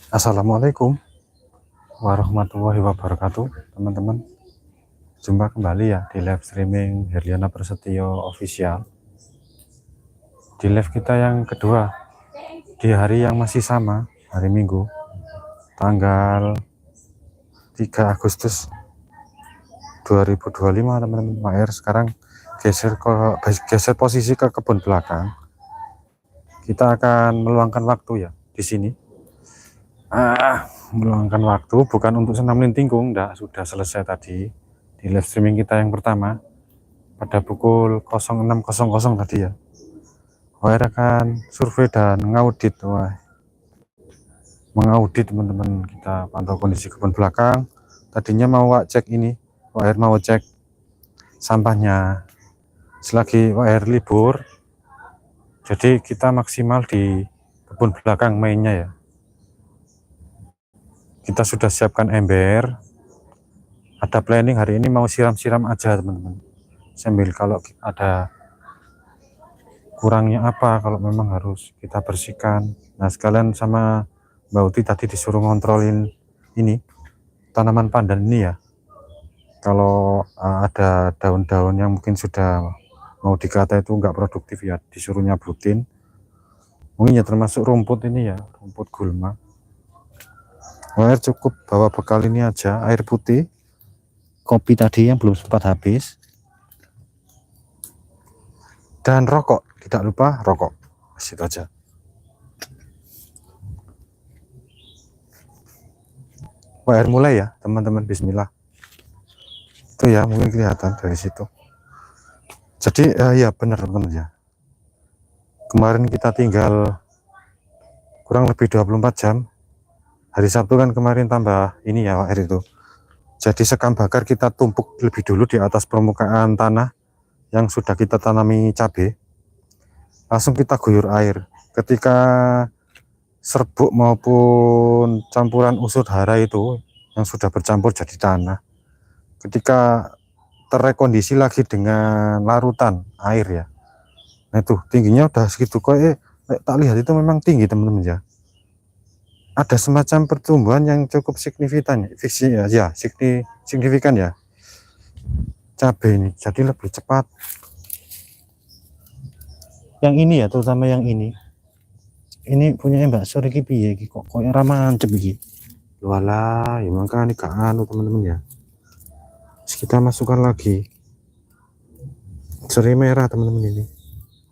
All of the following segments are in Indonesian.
Assalamualaikum warahmatullahi wabarakatuh, teman-teman. Jumpa kembali ya di live streaming Herliana Prasetyo Official. Di live kita yang kedua di hari yang masih sama, hari Minggu, tanggal 3 Agustus 2025, teman-teman. Maher sekarang geser posisi ke kebun belakang. Kita akan meluangkan waktu ya di sini. Meluangkan waktu bukan untuk senam lintingkung, sudah selesai tadi di live streaming kita yang pertama pada pukul 06.00 tadi ya. Maher akan survei dan mengaudit teman-teman. Kita pantau kondisi kebun belakang. Tadinya mau cek ini, Maher mau cek sampahnya selagi Maher libur, jadi kita maksimal di kebun belakang mainnya ya. Kita sudah siapkan ember, ada planning hari ini mau siram-siram aja teman-teman, sambil kalau ada kurangnya apa, kalau memang harus kita bersihkan. Nah, sekalian sama Mbak Uti tadi disuruh ngontrolin ini tanaman pandan ini ya, kalau ada daun-daun yang mungkin sudah mau dikata itu nggak produktif ya, disuruh nyabutin. Mungkin ya termasuk rumput ini ya, rumput gulma. Air cukup bawa bekal ini aja, air putih, kopi tadi yang belum sempat habis, dan rokok. Tidak lupa rokok. Itu aja. Air mulai ya teman-teman, bismillah. Itu ya, mungkin kelihatan dari situ. Jadi ya benar teman-teman ya, kemarin kita tinggal kurang lebih 24 jam. Hari Sabtu kan kemarin tambah ini ya air itu. Jadi sekam bakar kita tumpuk lebih dulu di atas permukaan tanah yang sudah kita tanami cabai. Langsung kita guyur air. Ketika serbuk maupun campuran usut hara itu yang sudah bercampur jadi tanah, ketika terrekondisi lagi dengan larutan air ya, nah itu tingginya udah segitu kok. Tak lihat itu memang tinggi teman-teman ya. Ada semacam pertumbuhan yang cukup signifikan ya, signifikan ya cabai ini, jadi lebih cepat. Yang ini ya, terutama yang ini punya Mbak Sore iki piye iki kok ora mancep iki. Walah, ya makanya gak anu teman-teman ya. Terus kita masukkan lagi serai merah teman-teman ini.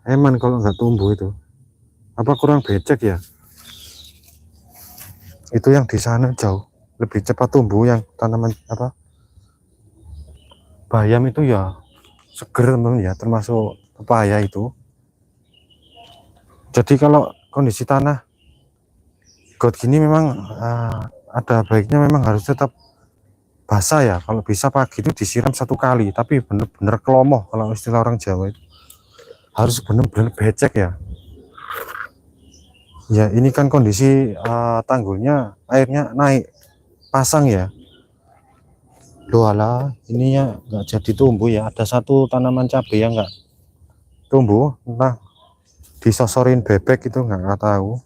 Eman kalau nggak tumbuh itu. Apa kurang becek ya? Itu yang di sana jauh lebih cepat tumbuh, yang tanaman apa? Bayam itu ya seger teman-teman ya, termasuk pepaya itu. Jadi kalau kondisi tanah got gini memang ada baiknya memang harus tetap basah ya. Kalau bisa pagi itu disiram 1 kali, tapi bener-bener kelomoh kalau istilah orang Jawa itu. Harus bener-bener becek ya. Ya ini kan kondisi tanggulnya airnya naik pasang ya. Loh alah, ininya nggak jadi tumbuh ya. Ada satu tanaman cabai yang nggak tumbuh, entah disosorin bebek itu nggak tahu.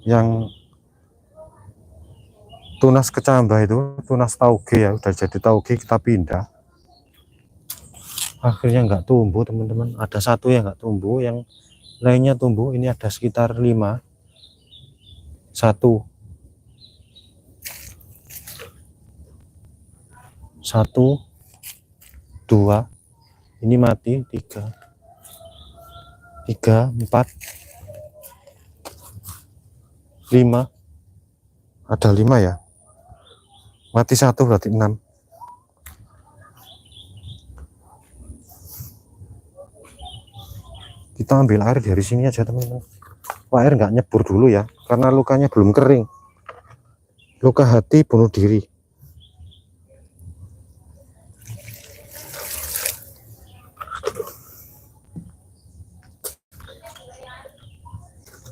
Yang tunas kecambah itu, tunas tauge ya, udah jadi tauge kita pindah. Akhirnya nggak tumbuh teman-teman. Ada satu yang nggak tumbuh, yang lainnya tumbuh. Ini ada sekitar 5. 1 2, ini mati. 3 4 5, ada 5 ya, mati 1 berarti 6. Kita ambil air dari sini aja teman-teman. Air nggak nyebur dulu ya, karena lukanya belum kering. Luka hati bunuh diri.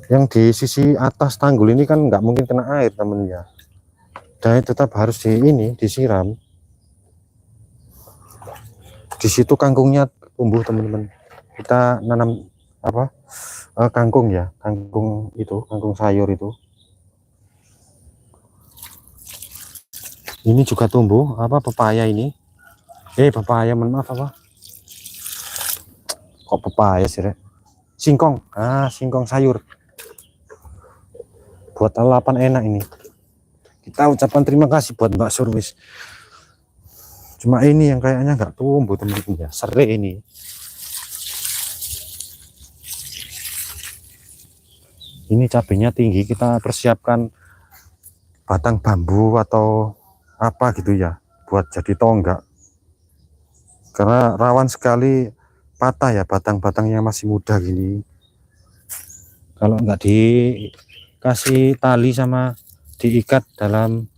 Yang di sisi atas tanggul ini kan nggak mungkin kena air teman ya, dan tetap harus disiram. Di situ kangkungnya tumbuh teman-teman. Kita nanam kangkung ya, kangkung sayur itu. Ini juga tumbuh apa pepaya ini. Pepaya, mohon maaf apa? Kok pepaya sih, Rek? Singkong. Singkong sayur. Buat lalapan enak ini. Kita ucapkan terima kasih buat Mbak Surwis. Cuma ini yang kayaknya nggak tumbuh teman-teman ya. Serai ini. Ini cabenya tinggi. Kita persiapkan batang bambu atau apa gitu ya, buat jadi tonggak. Karena rawan sekali patah ya batang-batang yang masih muda gini. Kalau nggak dikasih tali sama diikat dalam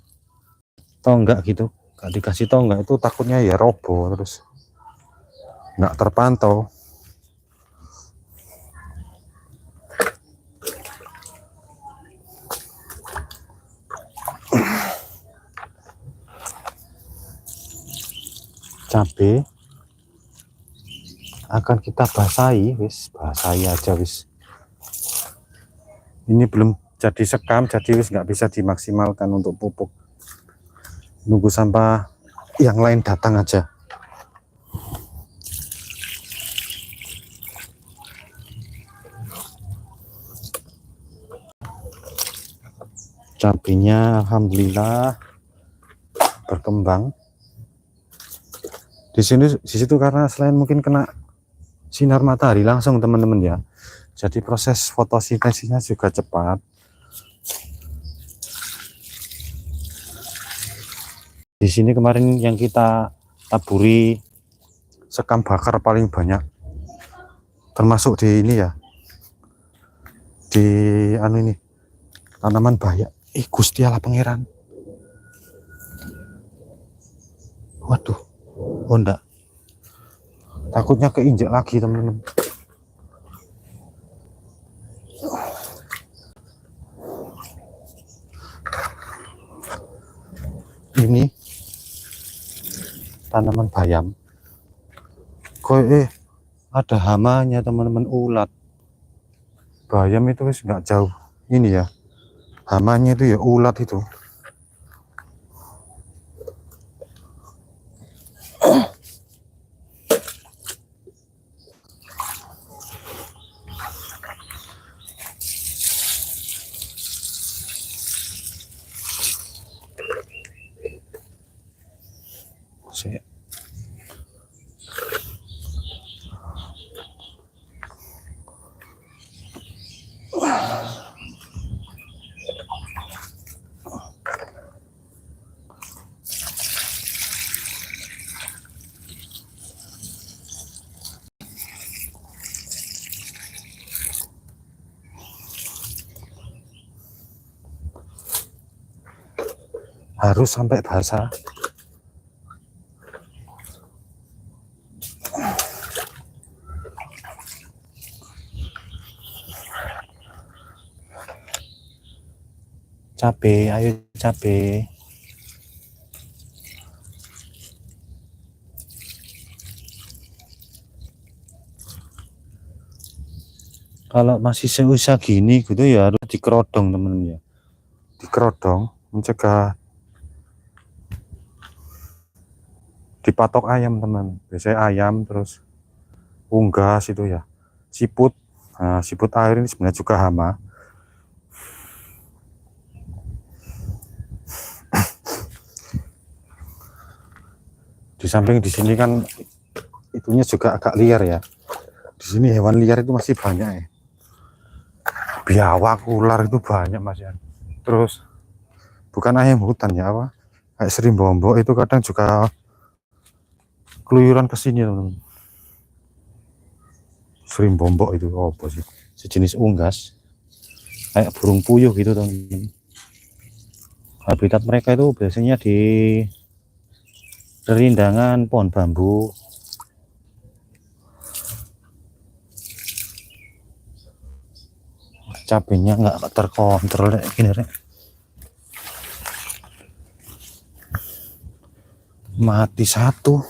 tonggak gitu, nggak dikasih tonggak itu takutnya ya roboh terus nggak terpantau. Cabai akan kita basahi, basahi aja wis. Ini belum jadi sekam, jadi wis nggak bisa dimaksimalkan untuk pupuk. Nunggu sampah yang lain datang aja. Cabenya alhamdulillah berkembang. Di situ karena selain mungkin kena sinar matahari langsung teman-teman ya. Jadi proses fotosintesisnya juga cepat. Di sini kemarin yang kita taburi sekam bakar paling banyak. Termasuk di ini ya. Di ini tanaman bahaya. Gusti Allah pangeran. Waduh. Oh enggak. Takutnya keinjak lagi teman-teman. Ini tanaman bayam. Kok ada hamanya teman-teman, ulat. Bayam itu nggak jauh. Ini ya. Hamanya itu ya ulat itu. Harus sampai basah. Cabe, ayo cabe. Kalau masih seusia gini gitu ya harus dikerodong temen ya. Dikerodong mencegah dipatok ayam teman. Biasanya ayam terus unggas itu ya. Siput. Nah, siput air ini sebenarnya juga hama. Di samping di sini kan itunya juga agak liar ya. Di sini hewan liar itu masih banyak ya. Biawak, ular itu banyak Mas ya. Terus bukan ayam hutan ya apa? Kayak serimbombo itu kadang juga keluyuran ke sini teman-teman. Serimbombo itu apa sih? Sejenis unggas. Kayak burung puyuh gitu teman-teman. Habitat mereka itu biasanya di rerindangan pohon bambu. Cabenya nggak terkontrol ini Rek. Mati satu.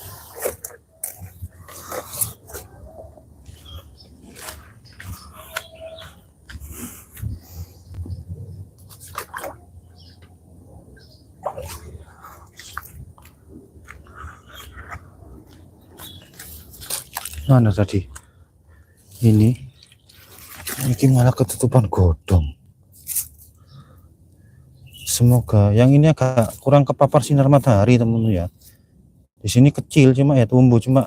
Mana tadi? Ini malah ketutupan godong. Semoga yang ini agak kurang kepapar sinar matahari teman-teman ya. Di sini kecil cuma ya tumbuh, cuma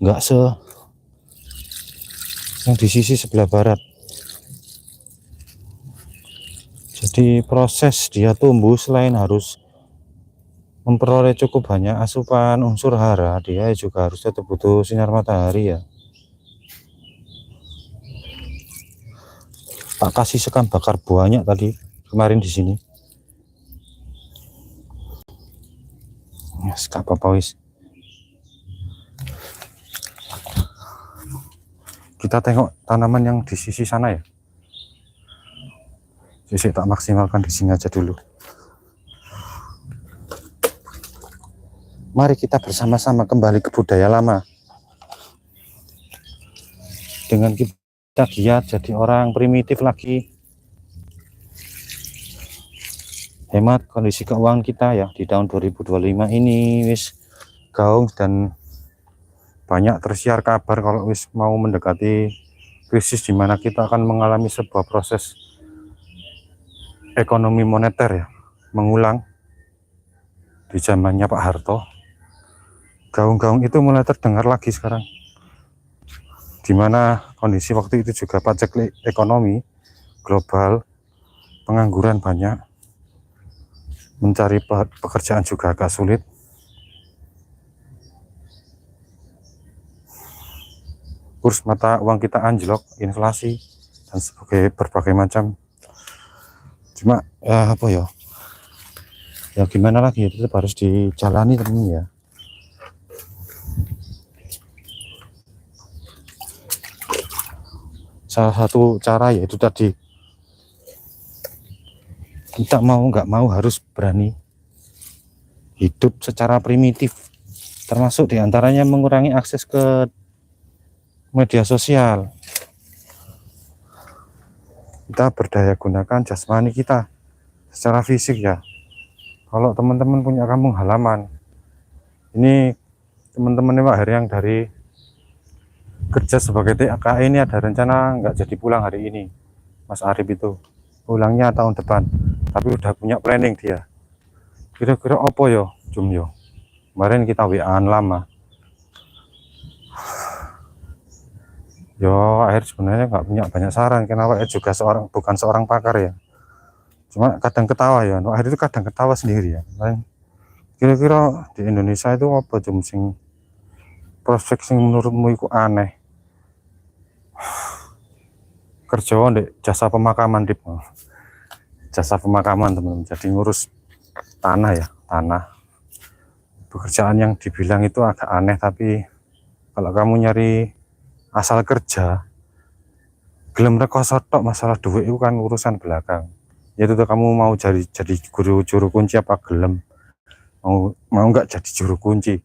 nggak yang di sisi sebelah barat. Jadi proses dia tumbuh selain harus memperoleh cukup banyak asupan unsur hara, dia juga harus tetap butuh sinar matahari ya. Tak kasih sekam bakar banyak tadi kemarin di sini. Yes, gak apa-apa wis. Kita tengok tanaman yang di sisi sana ya. Jadi tak maksimalkan di sini aja dulu. Mari kita bersama-sama kembali ke budaya lama. Dengan kita giat jadi orang primitif lagi. Hemat kondisi keuangan kita ya di tahun 2025 ini wis gaung dan banyak tersiar kabar kalau wis mau mendekati krisis di mana kita akan mengalami sebuah proses ekonomi moneter ya, mengulang di zamannya Pak Harto. Gaung-gaung itu mulai terdengar lagi sekarang, di mana kondisi waktu itu juga paceklik ekonomi global, pengangguran banyak, mencari pekerjaan juga agak sulit. Kurs mata uang kita anjlok, inflasi dan berbagai macam. Cuma ya apa ya, ya gimana lagi, itu harus dijalani teman ya. Salah satu cara yaitu tadi, kita mau nggak mau harus berani hidup secara primitif, termasuk diantaranya mengurangi akses ke media sosial. Kita berdaya gunakan jasmani kita secara fisik ya. Kalau teman-teman punya kampung halaman, ini teman-teman Pak Heri yang dari kerja sebagai TKI ini ada rencana nggak jadi pulang hari ini. Mas Arif itu pulangnya tahun depan, tapi udah punya planning dia. Kira-kira opo yo Jum yo. Kemarin kita WA-an lama. Yo akhir sebenarnya nggak punya banyak saran, kenapa juga bukan seorang pakar ya. Cuma kadang ketawa ya, akhir itu kadang ketawa sendiri ya. Kira-kira di Indonesia itu apa Jum sing prospek sing menurutmu itu aneh? Kerja di jasa pemakaman Dip. Jasa pemakaman teman-teman, jadi ngurus tanah ya, tanah. Pekerjaan yang dibilang itu agak aneh, tapi kalau kamu nyari asal kerja, gelem rekoso tok, masalah duit itu kan urusan belakang. Yaitu tuh kamu mau jadi guru juru kunci apa gelem, mau nggak jadi juru kunci,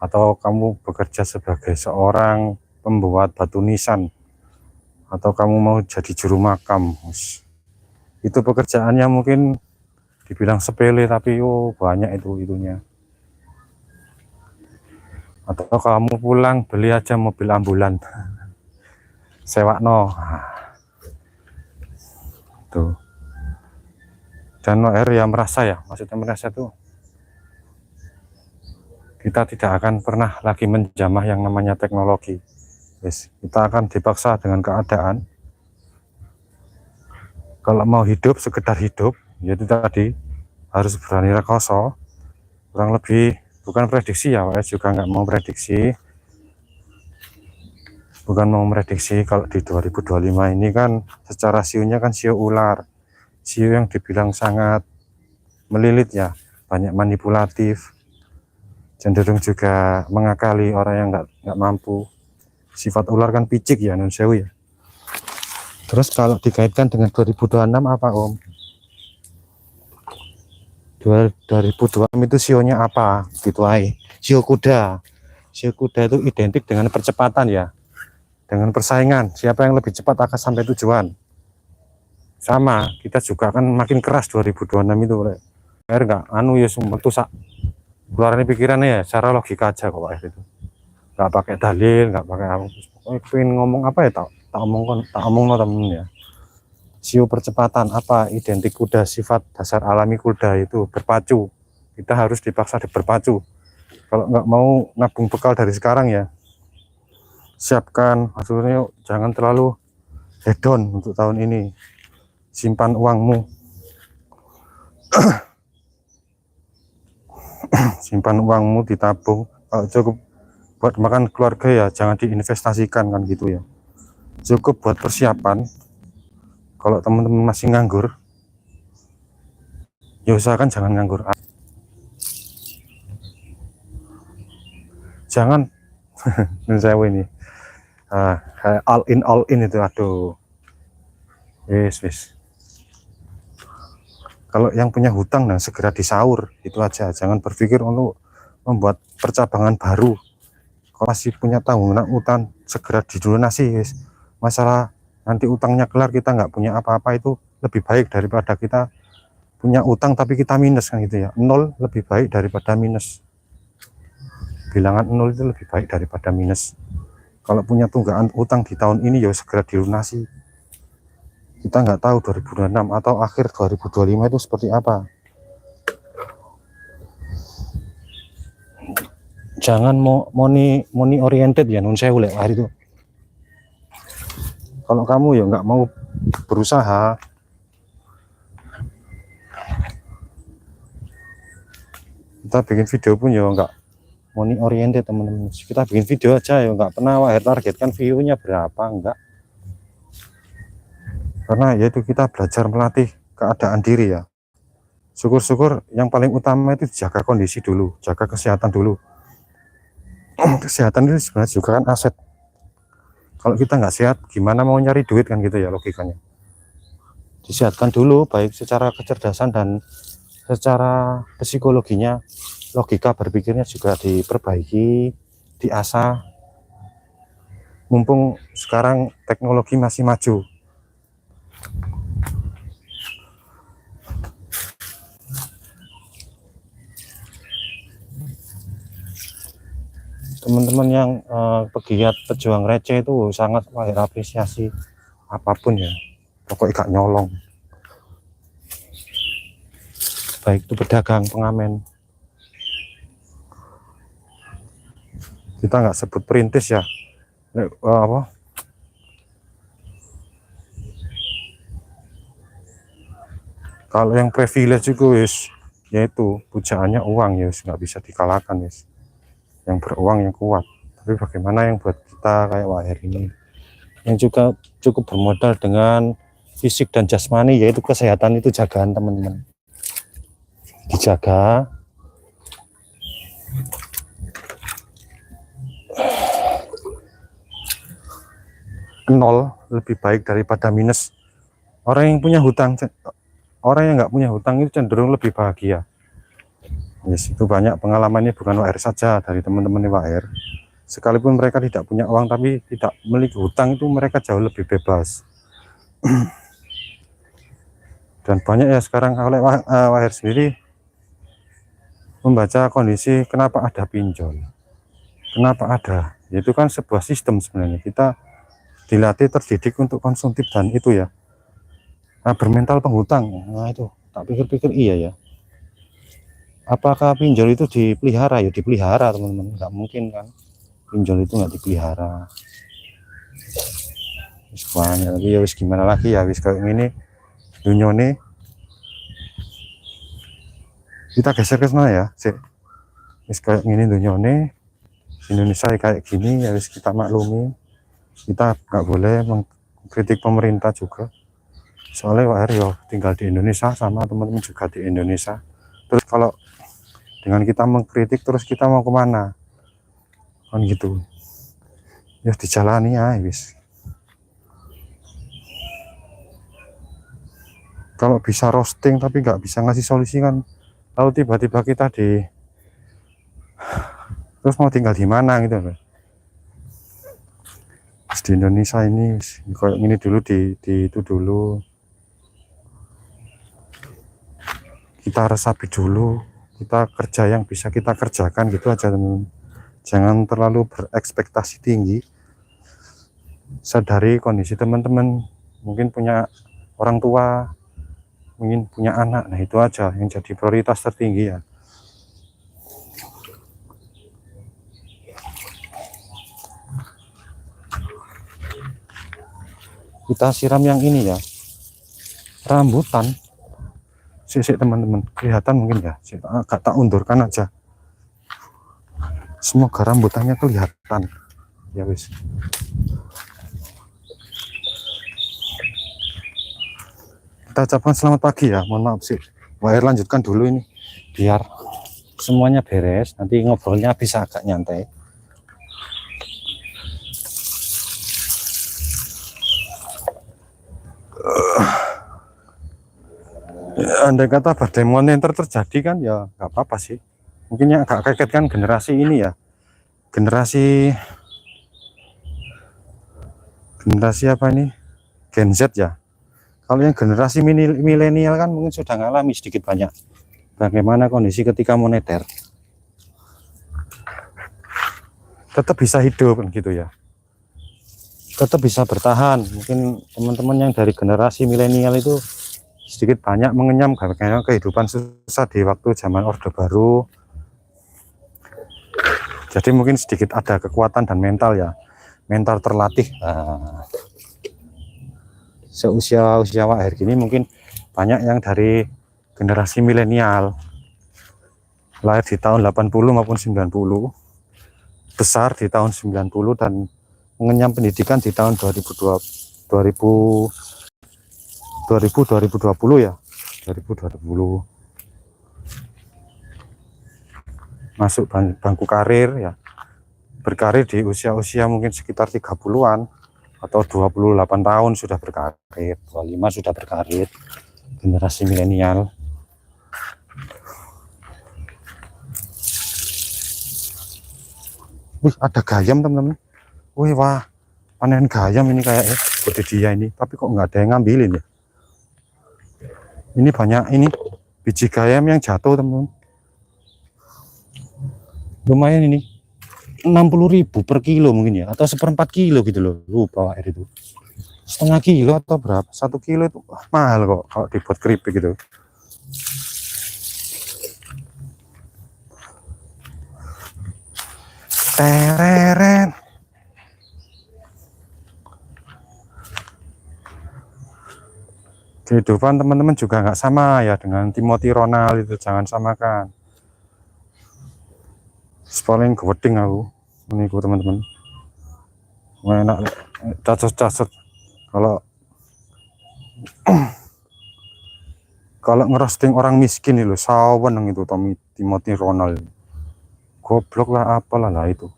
atau kamu bekerja sebagai seorang pembuat batu nisan, atau kamu mau jadi juru makam. Itu pekerjaannya mungkin dibilang sepele, tapi banyak itunya. Atau kamu pulang beli aja mobil ambulan, sewa no. Tuh. Dan Noer ya merasa ya, maksudnya merasa tuh kita tidak akan pernah lagi menjamah yang namanya teknologi. Kita akan dipaksa dengan keadaan. Kalau mau hidup sekedar hidup, yaitu tadi harus berani rekoso. Kurang lebih, bukan prediksi ya, juga nggak mau prediksi. Bukan mau prediksi kalau di 2025 ini kan secara siunya kan siu ular, siu yang dibilang sangat melilit ya, banyak manipulatif, cenderung juga mengakali orang yang nggak mampu. Sifat ular kan picik ya, non sewu ya. Terus kalau dikaitkan dengan 2026 apa Om? 2026 itu sionya apa? Gitu aja. Sio kuda. Sio kuda itu identik dengan percepatan ya, dengan persaingan. Siapa yang lebih cepat akan sampai tujuan. Sama, kita juga akan makin keras 2026 itu. Enggak, anu ya sumpah tuh keluarannya pikirannya ya, secara logika aja kok itu. nggak pakai dalil, nggak pakai apa. Pokoknya pengen ngomong apa ya, tak omong no temen ya. Sio percepatan apa identik kuda, sifat dasar alami kuda itu berpacu. Kita harus dipaksa berpacu. Kalau nggak mau nabung bekal dari sekarang ya, siapkan, maksudnya jangan terlalu hedon untuk tahun ini. Simpan uangmu, simpan uangmu, ditabung. Kalau cukup buat makan keluarga ya jangan diinvestasikan kan gitu ya. Cukup buat persiapan. Kalau teman-teman masih nganggur, ya usahakan jangan nganggur. Jangan saya ini kayak all in itu, aduh. Wis. Kalau yang punya hutang dan segera disaur, itu aja. Jangan berpikir untuk membuat percabangan baru. Kalau masih punya tanggungan utang, segera dilunasi. Masalah nanti utangnya kelar kita nggak punya apa-apa itu lebih baik daripada kita punya utang tapi kita minus kan gitu ya. Nol lebih baik daripada minus. Bilangan nol itu lebih baik daripada minus. Kalau punya tunggakan utang di tahun ini ya segera dilunasi. Kita nggak tahu 2026 atau akhir 2025 itu seperti apa. Jangan money oriented ya, nun sewu lek hari itu. Kalau kamu ya nggak mau berusaha, kita bikin video pun ya nggak money oriented teman-teman. Kita bikin video aja ya nggak pernah targetkan view-nya berapa, enggak. Karena yaitu kita belajar melatih keadaan diri ya. Syukur-syukur yang paling utama itu jaga kondisi dulu, jaga kesehatan dulu. Kesehatan itu sebenarnya juga kan aset. Kalau kita nggak sehat, gimana mau nyari duit kan gitu ya logikanya. Disehatkan dulu, baik secara kecerdasan dan secara psikologinya, logika berpikirnya juga diperbaiki, diasah. Mumpung sekarang teknologi masih maju. Teman-teman yang pegiat pejuang receh itu sangat apresiasi apapun ya, pokoknya gak nyolong, baik itu pedagang, pengamen. Kita nggak sebut perintis ya, apa, kalau yang privilege itu wis yaitu pujaannya uang ya, nggak bisa dikalahkan wis. Yang beruang yang kuat. Tapi bagaimana yang buat kita kayak Waher ini, yang juga cukup bermodal dengan fisik dan jasmani, yaitu kesehatan itu jagaan teman-teman, dijaga. Nol lebih baik daripada minus. Orang yang punya hutang, orang yang nggak punya hutang itu cenderung lebih bahagia. Yes, itu banyak pengalamannya, bukan Waher saja, dari teman-teman Waher. Sekalipun mereka tidak punya uang tapi tidak memiliki hutang, itu mereka jauh lebih bebas. Dan banyak ya sekarang oleh Waher sendiri membaca kondisi kenapa ada pinjol, kenapa ada, itu kan sebuah sistem sebenarnya. Kita dilatih, terdidik untuk konsumtif dan itu ya, bermental penghutang. Nah itu tak pikir-pikir iya ya, apakah pinjol itu dipelihara? Ya dipelihara teman-teman, nggak mungkin kan pinjol itu nggak dipelihara. Banyak, tapi ya wis gimana lagi ya, wis kayak gini dunia. Kita geser ke sana ya sih, wis kayak gini dunia Indonesia kayak gini ya, wis kita maklumi. Kita nggak boleh mengkritik pemerintah juga, soalnya Waher yo tinggal di Indonesia sama teman-teman juga di Indonesia. Terus kalau dengan kita mengkritik terus kita mau kemana kan gitu ya, dijalani ya wis. Kalau bisa roasting tapi nggak bisa ngasih solusi kan, lalu tiba-tiba kita terus mau tinggal di mana gitu loh. Di Indonesia ini kayak gini dulu, di itu dulu kita resapi dulu, kita kerja yang bisa kita kerjakan gitu aja teman. Jangan terlalu berekspektasi tinggi. Sadari kondisi teman-teman, mungkin punya orang tua, mungkin punya anak. Nah, itu aja yang jadi prioritas tertinggi ya. Kita siram yang ini ya, rambutan. Sik teman-teman, kelihatan mungkin ya, agak tak undurkan aja. Semoga rambutannya kelihatan. Ya wis. Kita ucapkan selamat pagi ya, mohon maaf sih. Wah, lanjutkan dulu ini biar semuanya beres, nanti ngobrolnya bisa agak nyantai. Andai kata badai moneter terjadi kan ya nggak apa-apa sih. Mungkin yang agak kaget kan generasi ini ya, generasi apa ini, Gen Z ya. Kalau yang generasi milenial kan mungkin sudah ngalami sedikit banyak bagaimana kondisi ketika moneter. Tetap bisa hidup kan gitu ya, tetap bisa bertahan. Mungkin teman-teman yang dari generasi milenial itu sedikit banyak mengenyam karena kehidupan susah di waktu zaman Orde Baru. Jadi mungkin sedikit ada kekuatan dan mental ya, mental terlatih. Nah, seusia Wak Her gini mungkin banyak yang dari generasi milenial, lahir di tahun 80 maupun 90, besar di tahun 90 dan mengenyam pendidikan di tahun 2020 ya, 2020 masuk bangku karir ya, berkarir di usia-usia mungkin sekitar 30-an atau 28 tahun sudah berkarir, 25 sudah berkarir, generasi milenial. Wih, ada gayam teman-teman. Wih, wah, panen gayam ini kayaknya dia ini, tapi kok nggak ada yang ngambilin ya. Ini banyak ini biji gayam yang jatuh teman-teman. Lumayan ini, 60.000 per kilo mungkin ya, atau 1/4 kilo gitu loh, lupa air itu. Setengah kilo atau berapa? 1 kilo itu mahal kok kalau dibuat keripik gitu. Tereren. Kehidupan teman-teman juga nggak sama ya dengan Timothy Ronald itu, jangan samakan. Paling geweding aku meniku teman-teman. Enak cacot kalau ngerosting orang miskin itu saweneng itu Timothy Ronald. Goblok lah apalah lah itu.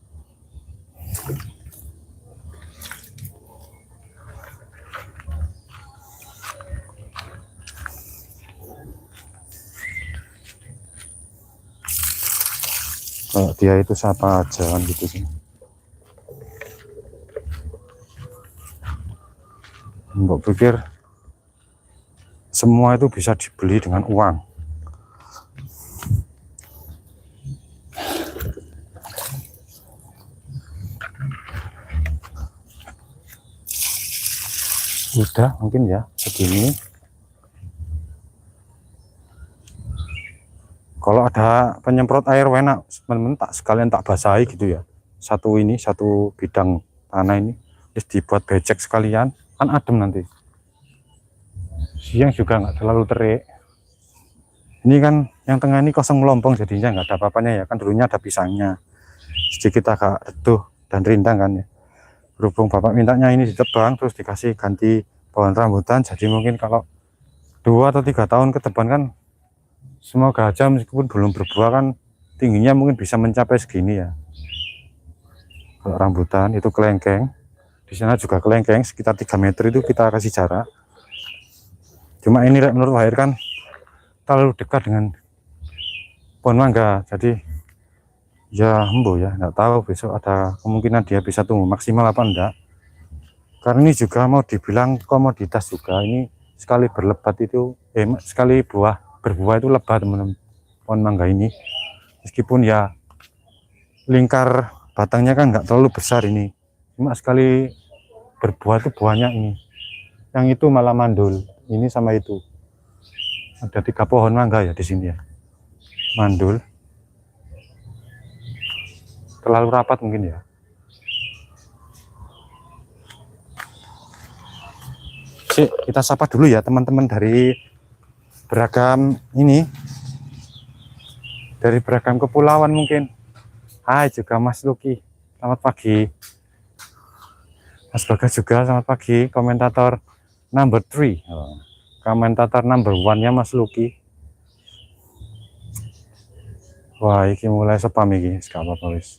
Kayak dia itu siapa aja kan gitu sih. Mbok pikir semua itu bisa dibeli dengan uang. Udah mungkin ya segini. Kalau ada penyemprot air enak teman-teman, tak sekalian tak basahi gitu ya. Satu bidang tanah ini terus dibuat becek sekalian, kan adem nanti. Siang juga nggak terlalu terik. Ini kan yang tengah ini kosong melompong jadinya nggak ada apa-apanya ya, kan dulunya ada pisangnya. Sedikit agak reduh dan rindang kan ya. Berhubung bapak mintanya ini ditebang terus dikasih ganti pohon rambutan, jadi mungkin kalau 2 atau 3 tahun ke depan kan semoga aja meskipun belum berbuah kan tingginya mungkin bisa mencapai segini ya. Kalau rambutan itu kelengkeng, di sana juga kelengkeng sekitar 3 meter itu kita kasih jarak. Cuma ini menurut Wak Her kan terlalu dekat dengan pohon mangga, jadi ya embo ya, nggak tahu besok ada kemungkinan dia bisa tumbuh maksimal apa enggak. Karena ini juga mau dibilang komoditas juga, ini sekali berlebat itu sekali berbuah itu lebat teman-teman pohon mangga ini. Meskipun ya lingkar batangnya kan nggak terlalu besar ini, cuma sekali berbuah itu buahnya ini. Yang itu malah mandul, ini sama itu. Ada 3 pohon mangga ya di sini ya, mandul. Terlalu rapat mungkin ya. Kita sapa dulu ya teman-teman dari beragam ini, dari beragam kepulauan mungkin. Hai juga Mas Luki, selamat pagi. Mas Bagas juga selamat pagi, komentator number 3, komentator number 1-nya Mas Luki. Wah, ini mulai spam ini, gak apa-apa wis.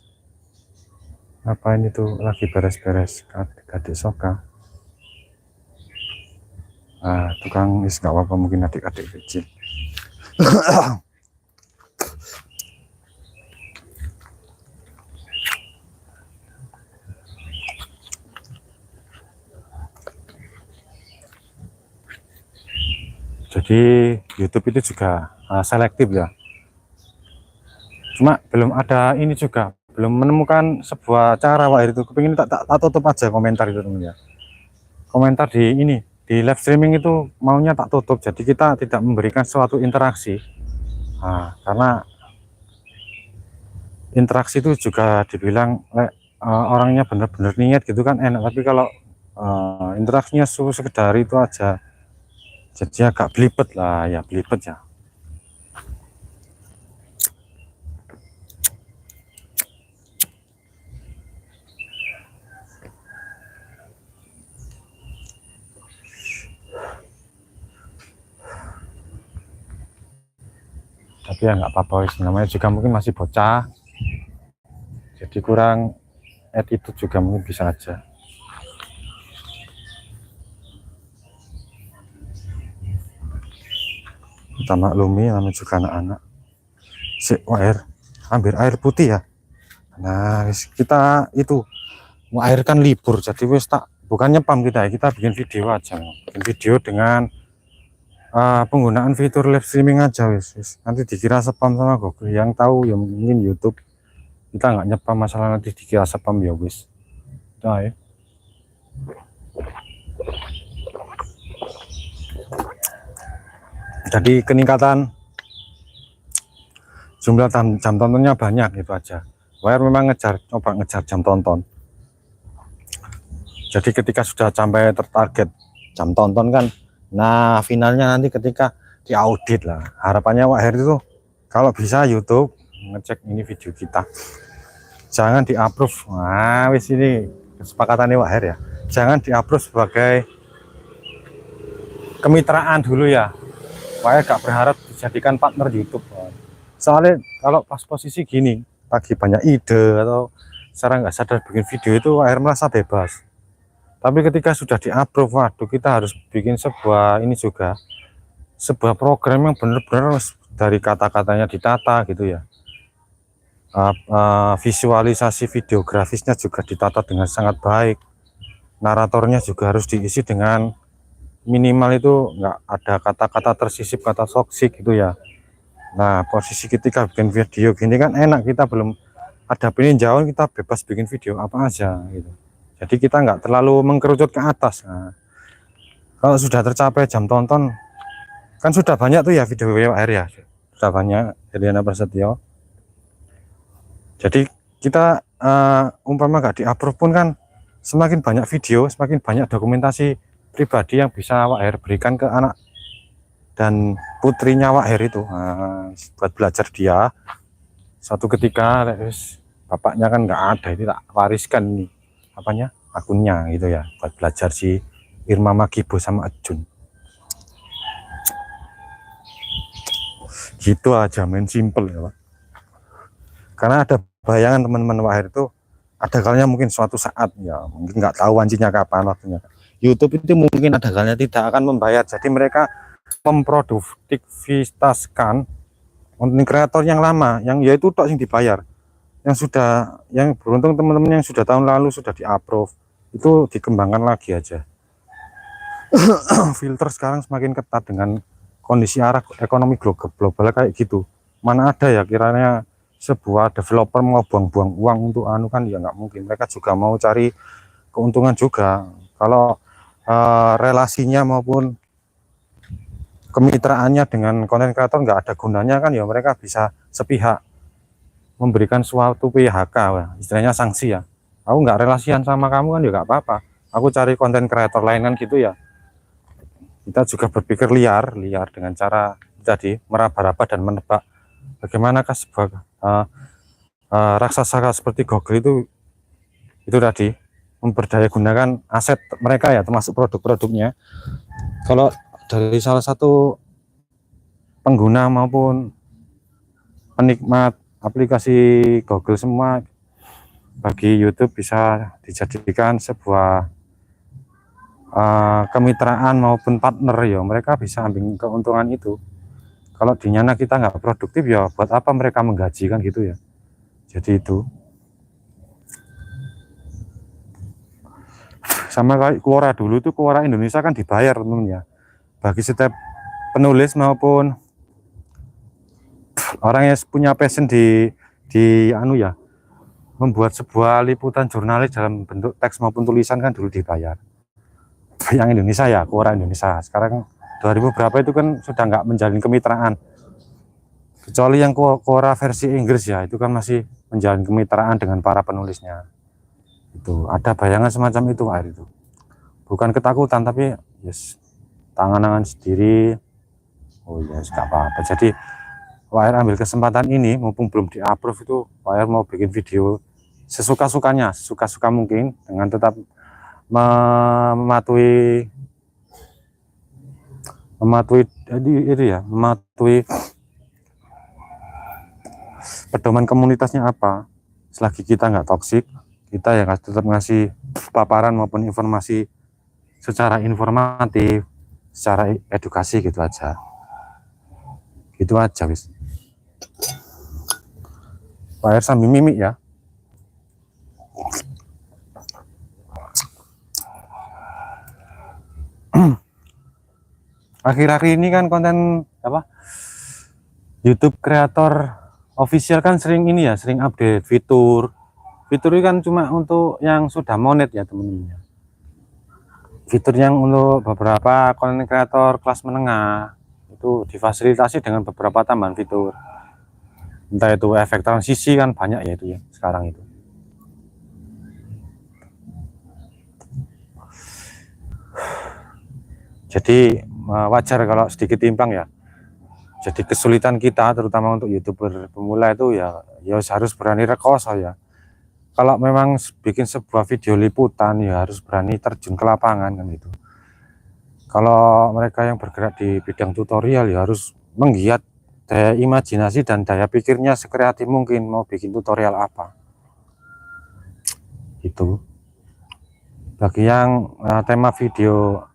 Ngapain itu lagi beres-beres adik soka. Nah, tukang is gak apa-apa, mungkin adik-adik kecil. Jadi YouTube itu juga selektif ya. Cuma belum ada ini juga, belum menemukan sebuah cara Wak itu. Kepingin tak tutup aja komentar itu teman ya. Komentar di ini, di live streaming itu maunya tak tutup, jadi kita tidak memberikan suatu interaksi. Nah, karena interaksi itu juga dibilang orangnya benar-benar niat gitu kan enak, tapi kalau interaksinya sekedar itu aja, jadi agak belibet lah ya, belibet ya. Tapi ya nggak apa-apa, namanya juga mungkin masih bocah, jadi kurang attitude juga mungkin bisa aja. Kita maklumi namanya juga anak-anak. Air, ambil air putih ya. Nah, kita itu air kan libur, jadi wis tak bukan nyepam kita bikin video aja, bikin video dengan penggunaan fitur live streaming aja wis. Nanti dikira spam sama Google, yang tahu ya mungkin YouTube. Kita nggak nyepam, masalah nanti dikira spam ya wis. Udah ya. Jadi peningkatan jumlah jam tontonnya banyak, itu aja. Wire memang coba ngejar jam tonton. Jadi ketika sudah sampai tertarget jam tonton kan, nah finalnya nanti ketika diaudit lah. Harapannya Wire itu kalau bisa YouTube ngecek ini video kita, jangan di approve. Nah wis, ini kesepakatannya Wire ya, jangan di approve sebagai kemitraan dulu ya. Wire gak berharap dijadikan partner YouTube. Soalnya kalau pas posisi gini, lagi banyak ide atau secara nggak sadar bikin video itu, Wire merasa bebas. Tapi ketika sudah di-approve, waduh, kita harus bikin sebuah ini juga, sebuah program yang benar-benar dari kata-katanya ditata gitu ya. Visualisasi videografisnya juga ditata dengan sangat baik. Naratornya juga harus diisi dengan minimal itu nggak ada kata-kata tersisip, kata toksik gitu ya. Nah, posisi ketika bikin video gini kan enak, kita belum ada peninjauan, kita bebas bikin video apa aja gitu. Jadi kita nggak terlalu mengkerucut ke atas. Nah, kalau sudah tercapai jam tonton, kan sudah banyak tuh ya video WR ya, sudah banyak, Heliana Prasetyo. Jadi kita umpama nggak di-approve pun kan, semakin banyak video, semakin banyak dokumentasi pribadi yang bisa WR berikan ke anak dan putrinya WR itu, buat belajar dia. Suatu ketika bapaknya kan nggak ada, ini tak wariskan nih apanya, akunnya gitu ya, buat belajar si Irma Magibo sama Ajun. Gitu aja, main simple ya Pak. Karena ada bayangan teman-teman WR itu, ada kalanya mungkin suatu saat ya, mungkin nggak tahu anjinya kapan waktunya, YouTube itu mungkin ada kalanya tidak akan membayar. Jadi mereka memproduktivitaskan konten kreator yang lama, yang yaitu tok yang dibayar, yang sudah, yang beruntung teman-teman yang sudah tahun lalu sudah di-approve, itu dikembangkan lagi aja. Filter sekarang semakin ketat dengan kondisi arah ekonomi global kayak gitu. Mana ada ya kiranya sebuah developer mau buang-buang uang untuk anu kan ya nggak mungkin. Mereka juga mau cari keuntungan juga. Kalau relasinya maupun kemitraannya dengan konten kreator nggak ada gunanya kan ya, mereka bisa sepihak memberikan suatu PHK, istilahnya sanksi ya. Aku nggak relasian sama kamu kan ya nggak apa-apa, aku cari konten kreator lain kan gitu ya. Kita juga berpikir liar dengan cara tadi meraba-raba dan menebak bagaimanakah sebuah raksasa seperti Google itu tadi memberdaya gunakan aset mereka ya, termasuk produk-produknya. Kalau dari salah satu pengguna maupun penikmat aplikasi Google semua, bagi YouTube bisa dijadikan sebuah kemitraan maupun partner ya, mereka bisa ambil keuntungan itu. Kalau dinyana kita nggak produktif ya buat apa mereka menggaji kan gitu ya. Jadi itu sama kayak Quora dulu tuh, Quora Indonesia kan dibayar temen ya, bagi setiap penulis maupun orang yang punya passion di anu ya, membuat sebuah liputan jurnalis dalam bentuk teks maupun tulisan kan dulu dibayar. Yang Indonesia ya, Quora Indonesia. Sekarang 2000 berapa itu kan sudah nggak menjalin kemitraan, kecuali yang Quora versi Inggris ya, itu kan masih menjalin kemitraan dengan para penulisnya. Itu ada bayangan semacam itu air itu, bukan ketakutan tapi yes, tangan-tangan sendiri. Oh ya yes, nggak apa-apa. Jadi WR ambil kesempatan ini mumpung belum di approve, itu WR mau bikin video sesuka-sukanya, suka-suka mungkin, dengan tetap mematuhi itu ya, mematuhi pedoman komunitasnya apa. Selagi kita nggak toksik, kita ya tetap ngasih paparan maupun informasi secara informatif, secara edukasi gitu aja. Gitu aja wis. Pak sambil mimik ya. Akhir-akhir ini kan konten apa, YouTube kreator official kan sering ini ya, sering update fitur ini kan cuma untuk yang sudah monet ya teman-teman. Fitur yang untuk beberapa konten kreator kelas menengah itu difasilitasi dengan beberapa tambahan fitur, entah itu efek transisi kan banyak ya itu ya sekarang itu. Jadi wajar kalau sedikit timpang ya. Jadi kesulitan kita terutama untuk YouTuber pemula itu ya harus berani rekoso ya. Kalau memang bikin sebuah video liputan ya harus berani terjun ke lapangan kan gitu. Kalau mereka yang bergerak di bidang tutorial ya harus menggiat daya imajinasi dan daya pikirnya sekreatif mungkin mau bikin tutorial apa. Itu. Bagi yang tema video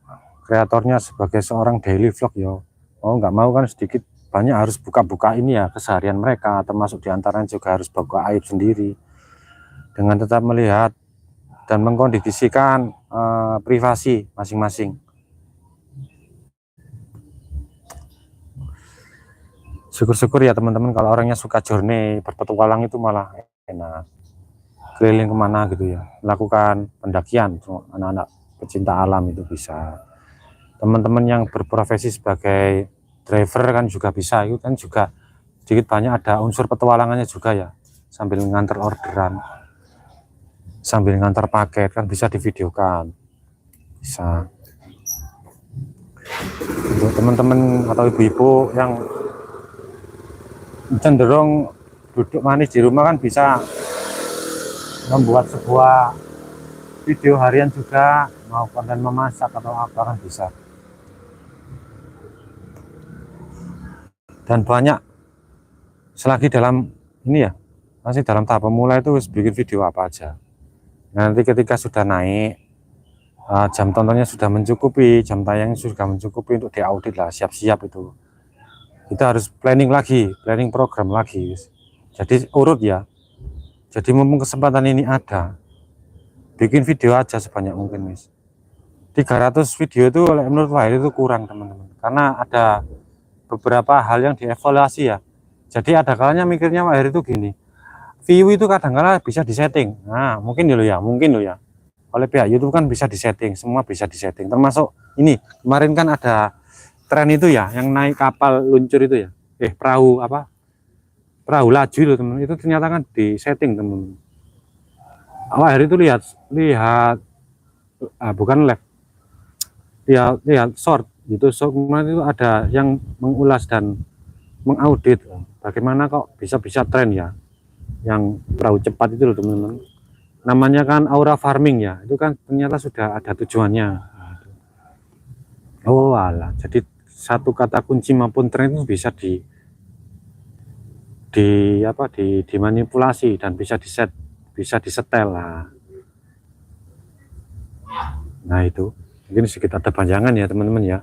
kreatornya sebagai seorang daily vlog ya, nggak mau kan sedikit banyak harus buka-buka ini ya keseharian mereka, termasuk diantaranya juga harus buka aib sendiri dengan tetap melihat dan mengkondisikan privasi masing-masing. Syukur-syukur ya teman-teman kalau orangnya suka journey berpetualang itu malah enak, keliling kemana gitu ya, melakukan pendakian. Anak-anak pecinta alam itu bisa, teman-teman yang berprofesi sebagai driver kan juga bisa, itu kan juga sedikit banyak ada unsur petualangannya juga ya, sambil ngantar orderan, sambil ngantar paket kan bisa divideokan, bisa. Untuk teman-teman atau ibu-ibu yang cenderung duduk manis di rumah kan bisa membuat sebuah video harian juga, mau konten memasak atau apa kan bisa. Dan banyak selagi dalam ini ya, masih dalam tahap pemula itu bikin video apa aja. Nanti ketika sudah naik, jam tontonnya sudah mencukupi, jam tayangnya sudah mencukupi untuk diaudit lah, siap-siap itu. Kita harus planning lagi, planning program lagi. Jadi urut ya. Jadi mumpung kesempatan ini ada, bikin video aja sebanyak mungkin wis. 300 video itu menurut saya itu kurang teman-teman, karena ada beberapa hal yang dievaluasi ya. Jadi ada kalanya mikirnya Wahir itu gini, view itu kadang-kala bisa disetting. Nah, mungkin dulu ya, oleh pihak YouTube kan bisa disetting, semua bisa disetting. Termasuk ini kemarin kan ada tren itu ya, yang naik kapal luncur itu ya, perahu apa? Perahu laju loh teman. Itu ternyata kan disetting teman. Awal hari itu lihat bukan live, lihat short itu. So kemarin itu ada yang mengulas dan mengaudit bagaimana kok bisa tren ya yang perahu cepat itu loh teman-teman. Namanya kan aura farming ya, itu kan ternyata sudah ada tujuannya. Oh alah, jadi satu kata kunci maupun tren itu bisa dimanipulasi dan bisa disetel lah. Nah itu mungkin sedikit ada panjangan ya teman-teman ya.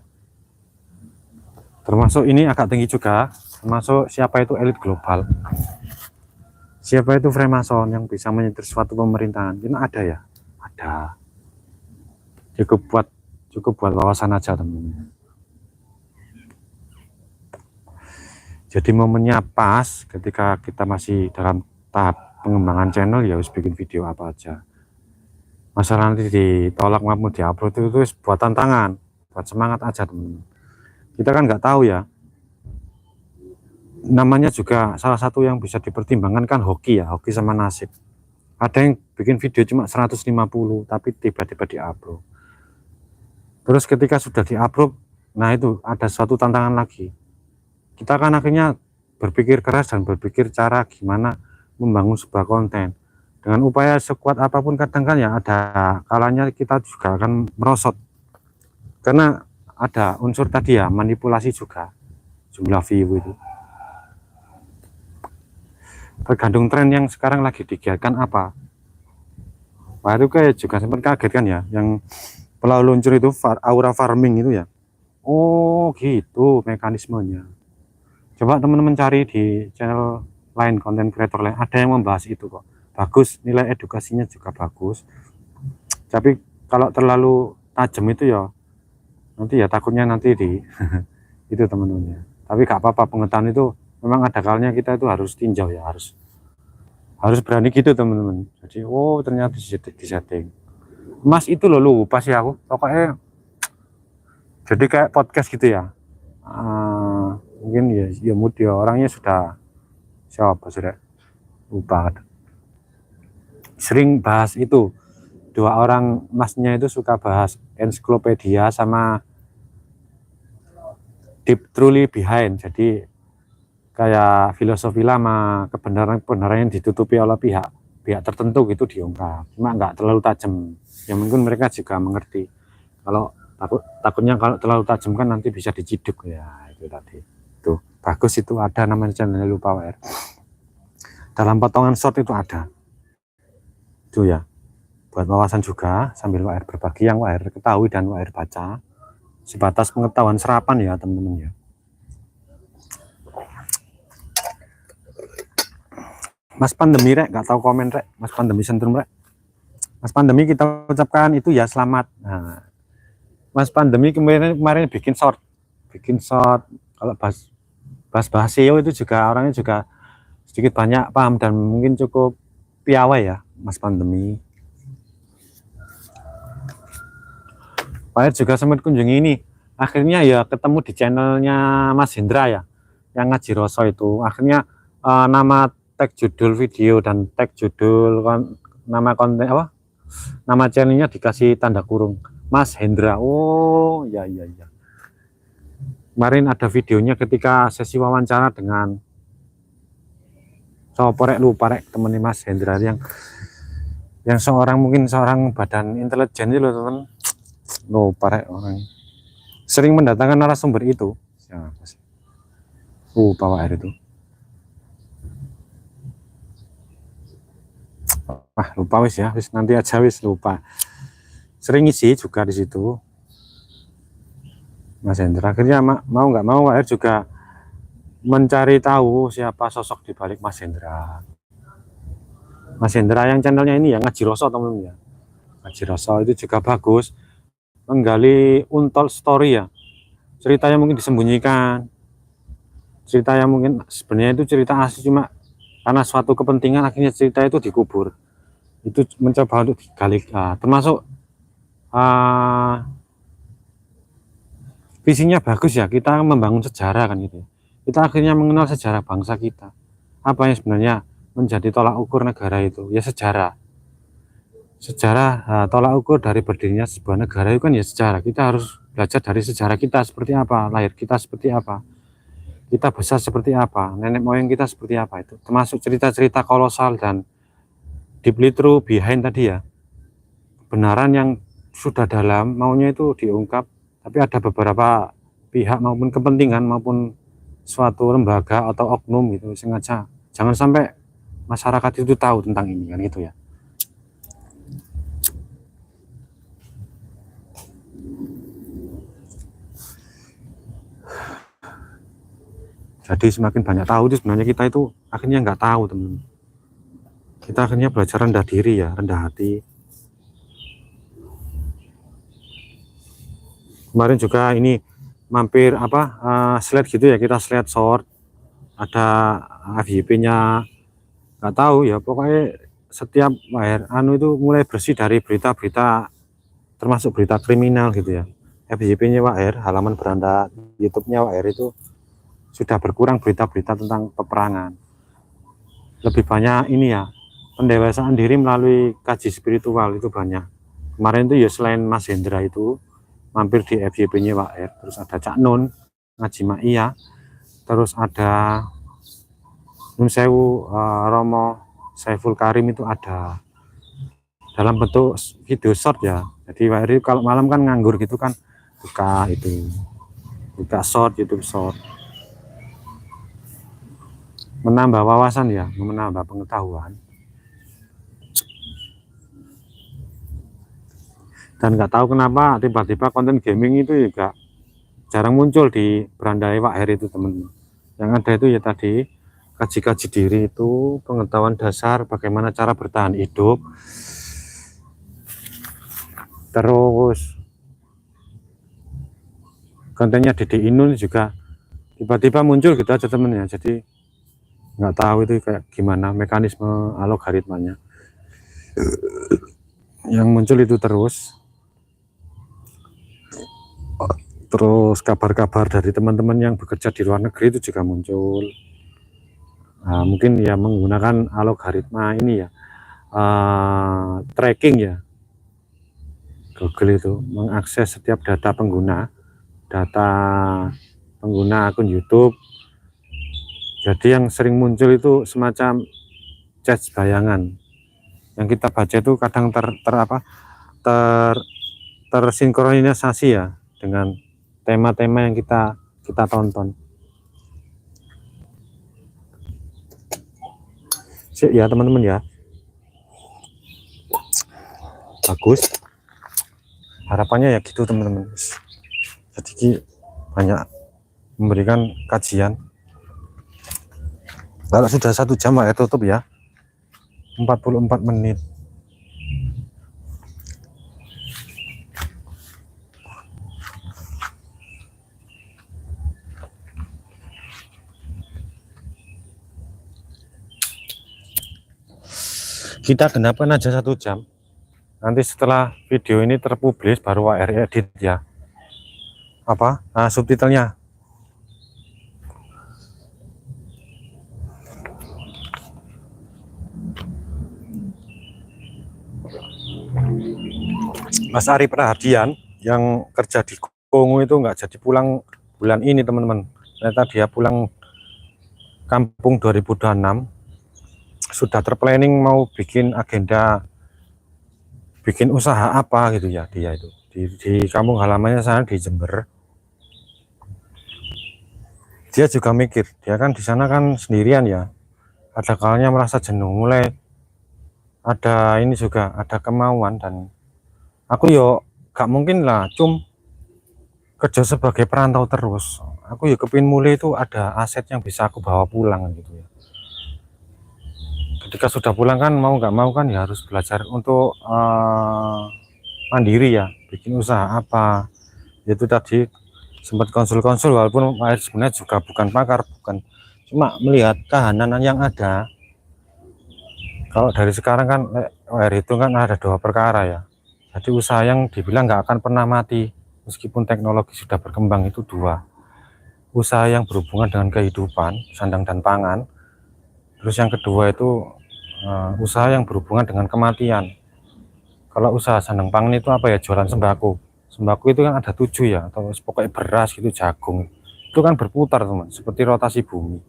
Termasuk ini agak tinggi juga, termasuk siapa itu elit global, siapa itu Freemason yang bisa menyetir suatu pemerintahan. Ini ada ya, ada. Cukup buat wawasan aja teman-teman. Jadi momennya pas ketika kita masih dalam tahap pengembangan channel ya harus bikin video apa aja. Masalah nanti ditolak maupun diupload itu buat tantangan, buat semangat aja teman-teman. Kita kan nggak tahu ya, namanya juga salah satu yang bisa dipertimbangkan kan hoki ya, hoki sama nasib. Ada yang bikin video cuma 150 tapi tiba-tiba diupload. Terus ketika sudah diupload, nah itu ada suatu tantangan lagi. Kita kan akhirnya berpikir keras dan berpikir cara gimana membangun sebuah konten. Dengan upaya sekuat apapun kadang kan ya ada kalanya kita juga akan merosot. Karena ada unsur tadi ya, manipulasi juga jumlah view itu. Tergantung tren yang sekarang lagi digiatkan apa. Wah itu kayak juga sempat kaget kan ya, yang perahu luncur itu aura farming itu ya. Oh gitu mekanismenya. Coba teman-teman cari di channel lain, konten kreator lain, ada yang membahas itu kok. Bagus, nilai edukasinya juga bagus. Tapi kalau terlalu tajam itu ya nanti ya takutnya nanti itu teman-teman ya. Tapi gak apa-apa, pengetahuan itu memang ada kalanya kita itu harus tinjau ya, harus berani gitu teman-teman. Jadi oh ternyata disetting. Mas itu loh lupa sih aku, pokoknya jadi kayak podcast gitu ya. Mungkin ya mood ya orangnya sudah siapa sudah lupa. Sering bahas itu, dua orang masnya itu suka bahas ensiklopedia sama deep truly behind. Jadi kayak filosofi lama, kebenaran yang ditutupi oleh pihak tertentu gitu diungkap, cuma nggak terlalu tajam ya, mungkin mereka juga mengerti. Kalau takutnya kalau terlalu tajam kan nanti bisa diciduk ya, itu tadi. Tuh bagus, itu ada namanya channel lupa WR, dalam potongan short itu ada itu ya, buat wawasan juga sambil WR berbagi yang WR ketahui dan WR baca, sebatas pengetahuan serapan ya teman-teman ya. Mas Pandemi rek, nggak tahu komen rek, Mas Pandemi sentrum rek. Mas Pandemi kita ucapkan itu ya selamat. Nah, Mas Pandemi kemarin bikin short kalau bahas SEO itu juga orangnya juga sedikit banyak paham dan mungkin cukup piawai ya Mas Pandemi. Pak juga sempat kunjungi ini, akhirnya ya ketemu di channelnya Mas Hendra ya, yang ngaji Roso itu. Akhirnya nama tag judul video dan tag judul nama konten apa, nama channelnya dikasih tanda kurung Mas Hendra. Oh ya. Kemarin ada videonya ketika sesi wawancara dengan lupa rek temennya Mas Hendra yang mungkin seorang badan intelijen itu loh teman, lupa rek orang sering mendatangkan narasumber itu siapa sih, lupa WR itu. Lupa wis ya, wis nanti aja wis, lupa. Sering isi juga di situ Mas Hendra. Akhirnya mau nggak mau WR juga mencari tahu siapa sosok di balik Mas Hendra. Mas Hendra yang channelnya ini ya ngaji Roso teman-teman ya. Ngaji Roso itu juga bagus, menggali untold story ya. Ceritanya mungkin disembunyikan, cerita yang mungkin sebenarnya itu cerita asli cuma karena suatu kepentingan akhirnya cerita itu dikubur. Itu mencoba untuk digali, termasuk visinya bagus ya, kita membangun sejarah kan gitu. Kita akhirnya mengenal sejarah bangsa kita. Apa yang sebenarnya menjadi tolak ukur negara itu? Ya sejarah. Sejarah, tolak ukur dari berdirinya sebuah negara itu kan ya sejarah. Kita harus belajar dari sejarah kita seperti apa, lahir kita seperti apa, kita besar seperti apa, nenek moyang kita seperti apa, itu termasuk cerita-cerita kolosal dan deeply true behind tadi ya, kebenaran yang sudah dalam maunya itu diungkap, tapi ada beberapa pihak maupun kepentingan maupun suatu lembaga atau oknum gitu sengaja jangan sampai masyarakat itu tahu tentang ini kan gitu ya. Jadi semakin banyak tahu itu sebenarnya kita itu akhirnya nggak tahu teman-teman. Kita akhirnya belajar rendah diri ya, rendah hati. Kemarin juga ini mampir slide gitu ya, kita slide short, ada FYP-nya, nggak tahu ya, pokoknya setiap anu itu mulai bersih dari berita-berita, termasuk berita kriminal gitu ya. FYP-nya WR, halaman beranda YouTube-nya WR itu sudah berkurang berita-berita tentang peperangan. Lebih banyak ini ya, pendewasaan diri melalui kaji spiritual itu banyak. Kemarin itu ya selain Mas Hendra itu mampir di FYP-nya WR, terus ada Cak Nun ngaji Ma'iyah, terus ada Nun Sewu Romo Saiful Karim itu ada dalam bentuk video short ya. Jadi WR kalau malam kan nganggur gitu kan, buka short, YouTube short, menambah wawasan ya, menambah pengetahuan. Dan nggak tahu kenapa tiba-tiba konten gaming itu juga jarang muncul di beranda WR itu teman-teman. Yang ada itu ya tadi kaji-kaji diri itu, pengetahuan dasar bagaimana cara bertahan hidup, terus kontennya Dede Inul juga tiba-tiba muncul gitu aja temen ya. Jadi nggak tahu itu kayak gimana mekanisme algoritmanya yang muncul itu. Terus kabar-kabar dari teman-teman yang bekerja di luar negeri itu juga muncul. Mungkin ya menggunakan algoritma ini ya, tracking ya, Google itu mengakses setiap data pengguna akun YouTube. Jadi yang sering muncul itu semacam chat bayangan yang kita baca itu kadang tersinkronisasi ya dengan tema-tema yang kita tonton. Ya teman-teman ya, bagus, harapannya ya gitu teman-teman. Jadi banyak memberikan kajian. Kalau sudah 1 jam ya tutup ya, 44 menit. Kita genapkan aja 1 jam. Nanti setelah video ini terpublish baru WR edit ya. Subtitlenya. Mas Ari Perhadian yang kerja di Kongo itu nggak jadi pulang bulan ini teman-teman. Ternyata dia pulang kampung 2026. Sudah terplanning mau bikin agenda, bikin usaha apa gitu ya dia itu di kampung halamannya sana di Jember. Dia juga mikir, dia kan di sana kan sendirian ya, ada kalanya merasa jenuh, mulai ada ini juga ada kemauan. Dan aku yo gak mungkin lah kerja sebagai perantau terus. Aku ya kepingin mulai itu ada aset yang bisa aku bawa pulang gitu ya. Ketika sudah pulang kan mau nggak mau kan ya harus belajar untuk mandiri ya, bikin usaha apa. Itu tadi sempat konsul-konsul, walaupun sebenarnya juga bukan pakar, cuma melihat kahanan yang ada Kalau dari sekarang kan itu kan ada dua perkara ya. Jadi usaha yang dibilang nggak akan pernah mati meskipun teknologi sudah berkembang itu dua. Usaha yang berhubungan dengan kehidupan, sandang dan pangan. Terus yang kedua itu usaha yang berhubungan dengan kematian. Kalau usaha sandang pangan itu apa ya, jualan sembako. Sembako itu kan ada 7 ya, atau pokoknya beras gitu, jagung. Itu kan berputar teman, seperti rotasi bumi.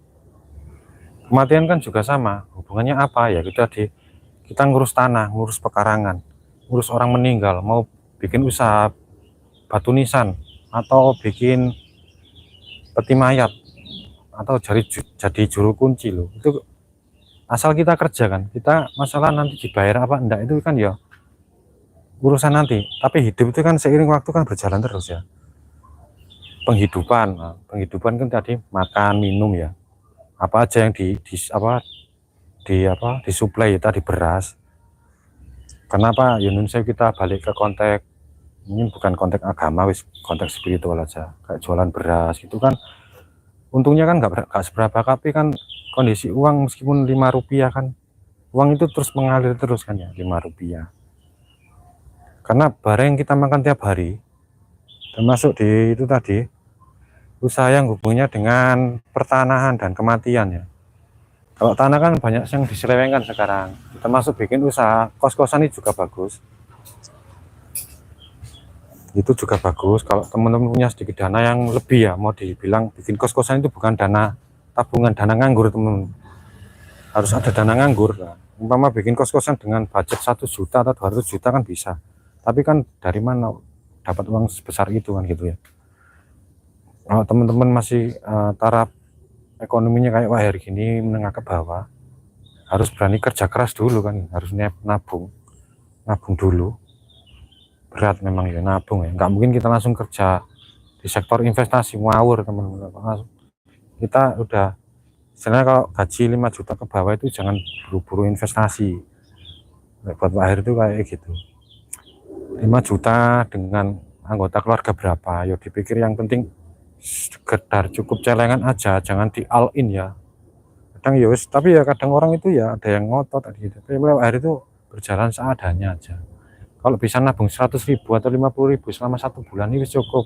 Kematian kan juga sama, hubungannya apa ya, kita ngurus tanah, ngurus pekarangan, ngurus orang meninggal, mau bikin usaha batu nisan, atau bikin peti mayat, atau jadi juru kunci loh. Itu asal kita kerja kan, kita masalah nanti dibayar apa enggak itu kan ya urusan nanti. Tapi hidup itu kan seiring waktu kan berjalan terus ya. Penghidupan, penghidupan kan tadi makan, minum ya. Apa aja yang disuplai tadi beras. Kenapa ya nun kita balik ke konteks ini, bukan konteks agama, wis konteks spiritual aja. Kayak jualan beras gitu kan, untungnya kan nggak seberapa, tapi kan kondisi uang meskipun 5 rupiah kan, uang itu terus mengalir terus kan ya, 5 rupiah. Karena barang yang kita makan tiap hari, termasuk di itu tadi, usaha yang hubungannya dengan pertanahan dan kematian ya. Kalau tanah kan banyak yang diselewengkan sekarang, termasuk bikin usaha kos-kosan itu juga bagus. Itu juga bagus kalau teman-teman punya sedikit dana yang lebih ya, mau dibilang bikin kos-kosan itu bukan dana tabungan, dana nganggur teman, harus ada dana nganggur. Nah, umpama bikin kos-kosan dengan budget 1 juta atau 200 juta kan bisa, tapi kan dari mana dapat uang sebesar itu kan gitu ya. Kalau teman-teman masih taraf ekonominya kayak wah hari gini menengah ke bawah, harus berani kerja keras dulu kan, harus nabung dulu. Berat memang ya nabung ya, nggak mungkin kita langsung kerja di sektor investasi ngawur teman-teman. Kita udah sebenarnya kalau gaji 5 juta ke bawah itu jangan buru-buru investasi. Buat Pak Akhir itu kayak gitu, 5 juta dengan anggota keluarga berapa, yuk dipikir yang penting sekedar cukup celengan aja, jangan di all in ya. Kadang ya wis, tapi ya kadang orang itu ya ada yang ngotot gitu. Tapi Pak Akhir itu berjalan seadanya aja. Kalau bisa nabung 100.000 atau 50.000 selama 1 bulan ini cukup,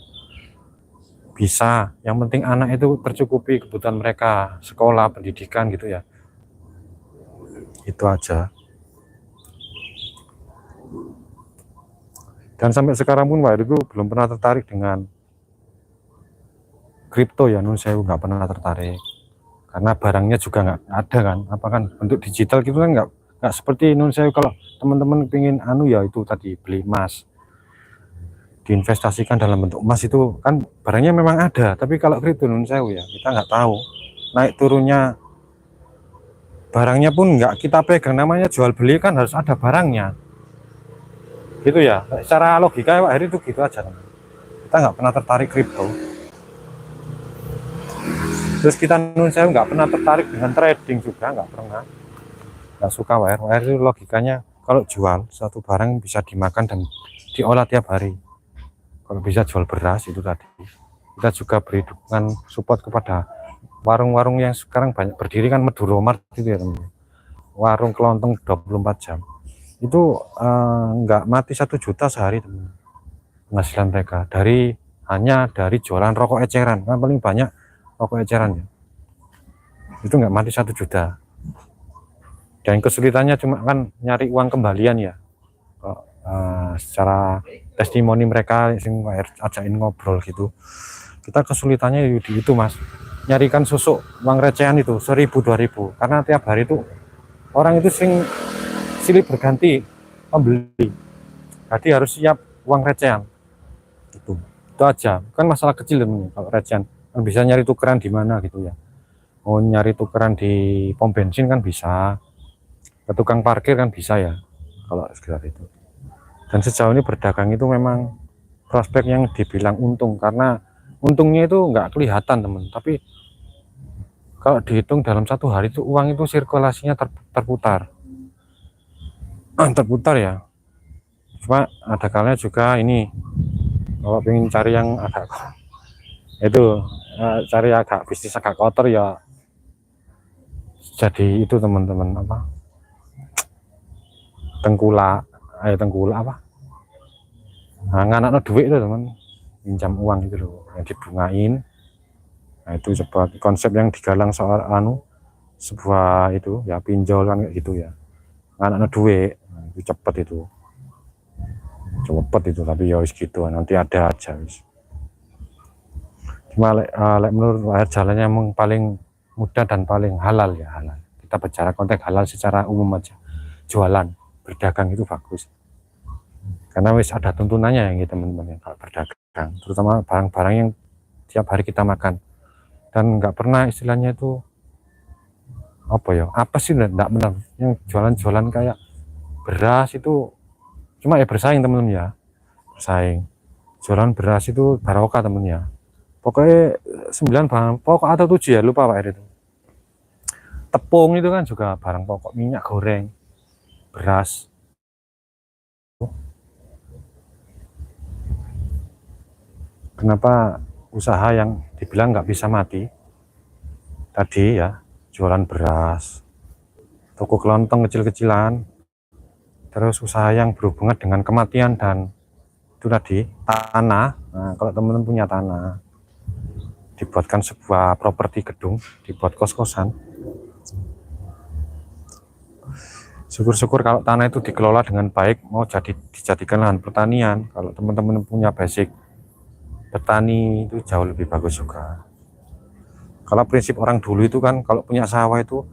bisa. Yang penting anak itu tercukupi kebutuhan mereka, sekolah, pendidikan gitu ya. Itu aja. Dan sampai sekarang pun Pak itu belum pernah tertarik dengan kripto ya, saya nggak pernah tertarik. Karena barangnya juga nggak ada kan, apa kan bentuk digital gitu kan, nggak seperti saya. Kalau teman-teman pengen ya itu tadi beli emas, diinvestasikan dalam bentuk emas, itu kan barangnya memang ada. Tapi kalau kripto saya ya kita nggak tahu naik turunnya barangnya pun nggak kita pegang, namanya jual beli kan harus ada barangnya gitu ya. Secara logika Pak Heri itu gitu aja teman. Kita nggak pernah tertarik kripto. Terus kita saya nggak pernah tertarik dengan trading juga, nggak pernah, nggak suka Pak Heri. Itu logikanya kalau jual suatu barang bisa dimakan dan diolah tiap hari. Kalau bisa jual beras itu tadi, kita juga beri dukungan support kepada warung-warung yang sekarang banyak berdiri kan, Meduromart gitu ya teman, warung kelontong 24 jam itu nggak mati 1 juta sehari teman, penghasilan mereka hanya dari jualan rokok eceran kan, paling banyak rokok eceran ya, itu nggak mati 1 juta. Dan kesulitannya cuma kan nyari uang kembalian ya. Secara testimoni mereka sing ajakin ngobrol gitu, kita kesulitannya di itu Mas, nyarikan susuk uang recehan itu 1.000-2.000, karena tiap hari itu orang itu silih berganti pembeli, jadi harus siap uang recehan itu aja. Kan masalah kecil temen, kalau recehan kan bisa nyari tukeran di mana gitu ya, mau nyari tukeran di pom bensin kan bisa, ke tukang parkir kan bisa ya kalau sekitar itu. Dan sejauh ini berdagang itu memang prospek yang dibilang untung, karena untungnya itu nggak kelihatan teman, tapi kalau dihitung dalam 1 hari itu uang itu sirkulasinya terputar ya. Cuma ada kalanya juga ini, kalau ingin cari yang agak itu cari agak bisnis agak kotor ya, jadi itu teman-teman apa, tengkulak, tengkulak apa, nah, nganakno duit itu teman, pinjam uang gitu loh yang dibungain. Nah itu sebuah konsep yang digalang soal sebuah itu ya, pinjol kan kayak gitu ya, nganakno duit. Nah, itu cepet itu tapi ya wis gitu, nanti ada aja wis. Cuma menurut air jalannya yang paling mudah dan paling halal ya, halal. Kita bicara konteks halal secara umum aja, jualan berdagang itu bagus karena wis ada tuntunannya ya teman-teman, kalau berdagang terutama barang-barang yang tiap hari kita makan dan nggak pernah istilahnya itu apa ya, apa sih enggak benar yang jualan-jualan kayak beras itu, cuma ya bersaing teman-teman ya, bersaing jualan beras itu barokah temen ya, pokoknya 9 bahan pokok atau 7 ya, lupa Pak Eri itu. Tepung itu kan juga barang pokok, minyak goreng, beras. Kenapa usaha yang dibilang nggak bisa mati tadi ya, jualan beras, toko kelontong kecil-kecilan, terus usaha yang berhubungan dengan kematian dan itu tadi tanah. Nah, kalau teman-teman punya tanah, dibuatkan sebuah properti gedung, dibuat kos-kosan, syukur-syukur kalau tanah itu dikelola dengan baik, mau dijadikan lahan pertanian. Kalau teman-teman punya basic petani itu jauh lebih bagus juga. Kalau prinsip orang dulu itu kan kalau punya sawah itu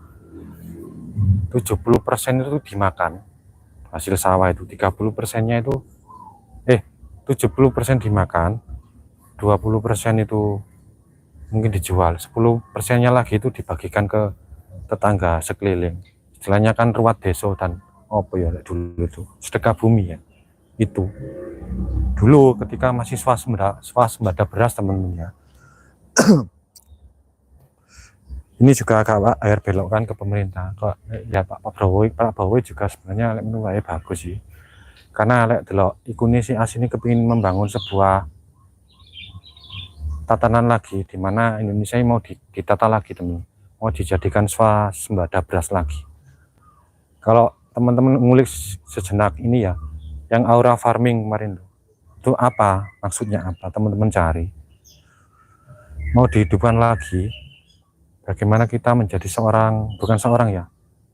70% itu dimakan hasil sawah, itu 30%-nya itu 70% dimakan, 20% itu mungkin dijual, 10%-nya lagi itu dibagikan ke tetangga sekeliling. Istilahnya kan ruwat desa dan apa ya dulu itu sedekah bumi ya. Itu dulu ketika masih swasembada beras teman-teman ya. Ini juga agak air belokkan ke pemerintah kok ya, Pak Prabowo juga sebenarnya menurut saya bagus sih, karena lek delok ikune si asini kepingin membangun sebuah tatanan lagi di mana Indonesia mau ditata lagi teman, mau dijadikan swasembada beras lagi. Kalau teman-teman ngulik sejenak ini ya, yang aura farming kemarin itu apa maksudnya, apa teman-teman cari, mau dihidupkan lagi. Bagaimana kita menjadi seorang, bukan seorang ya,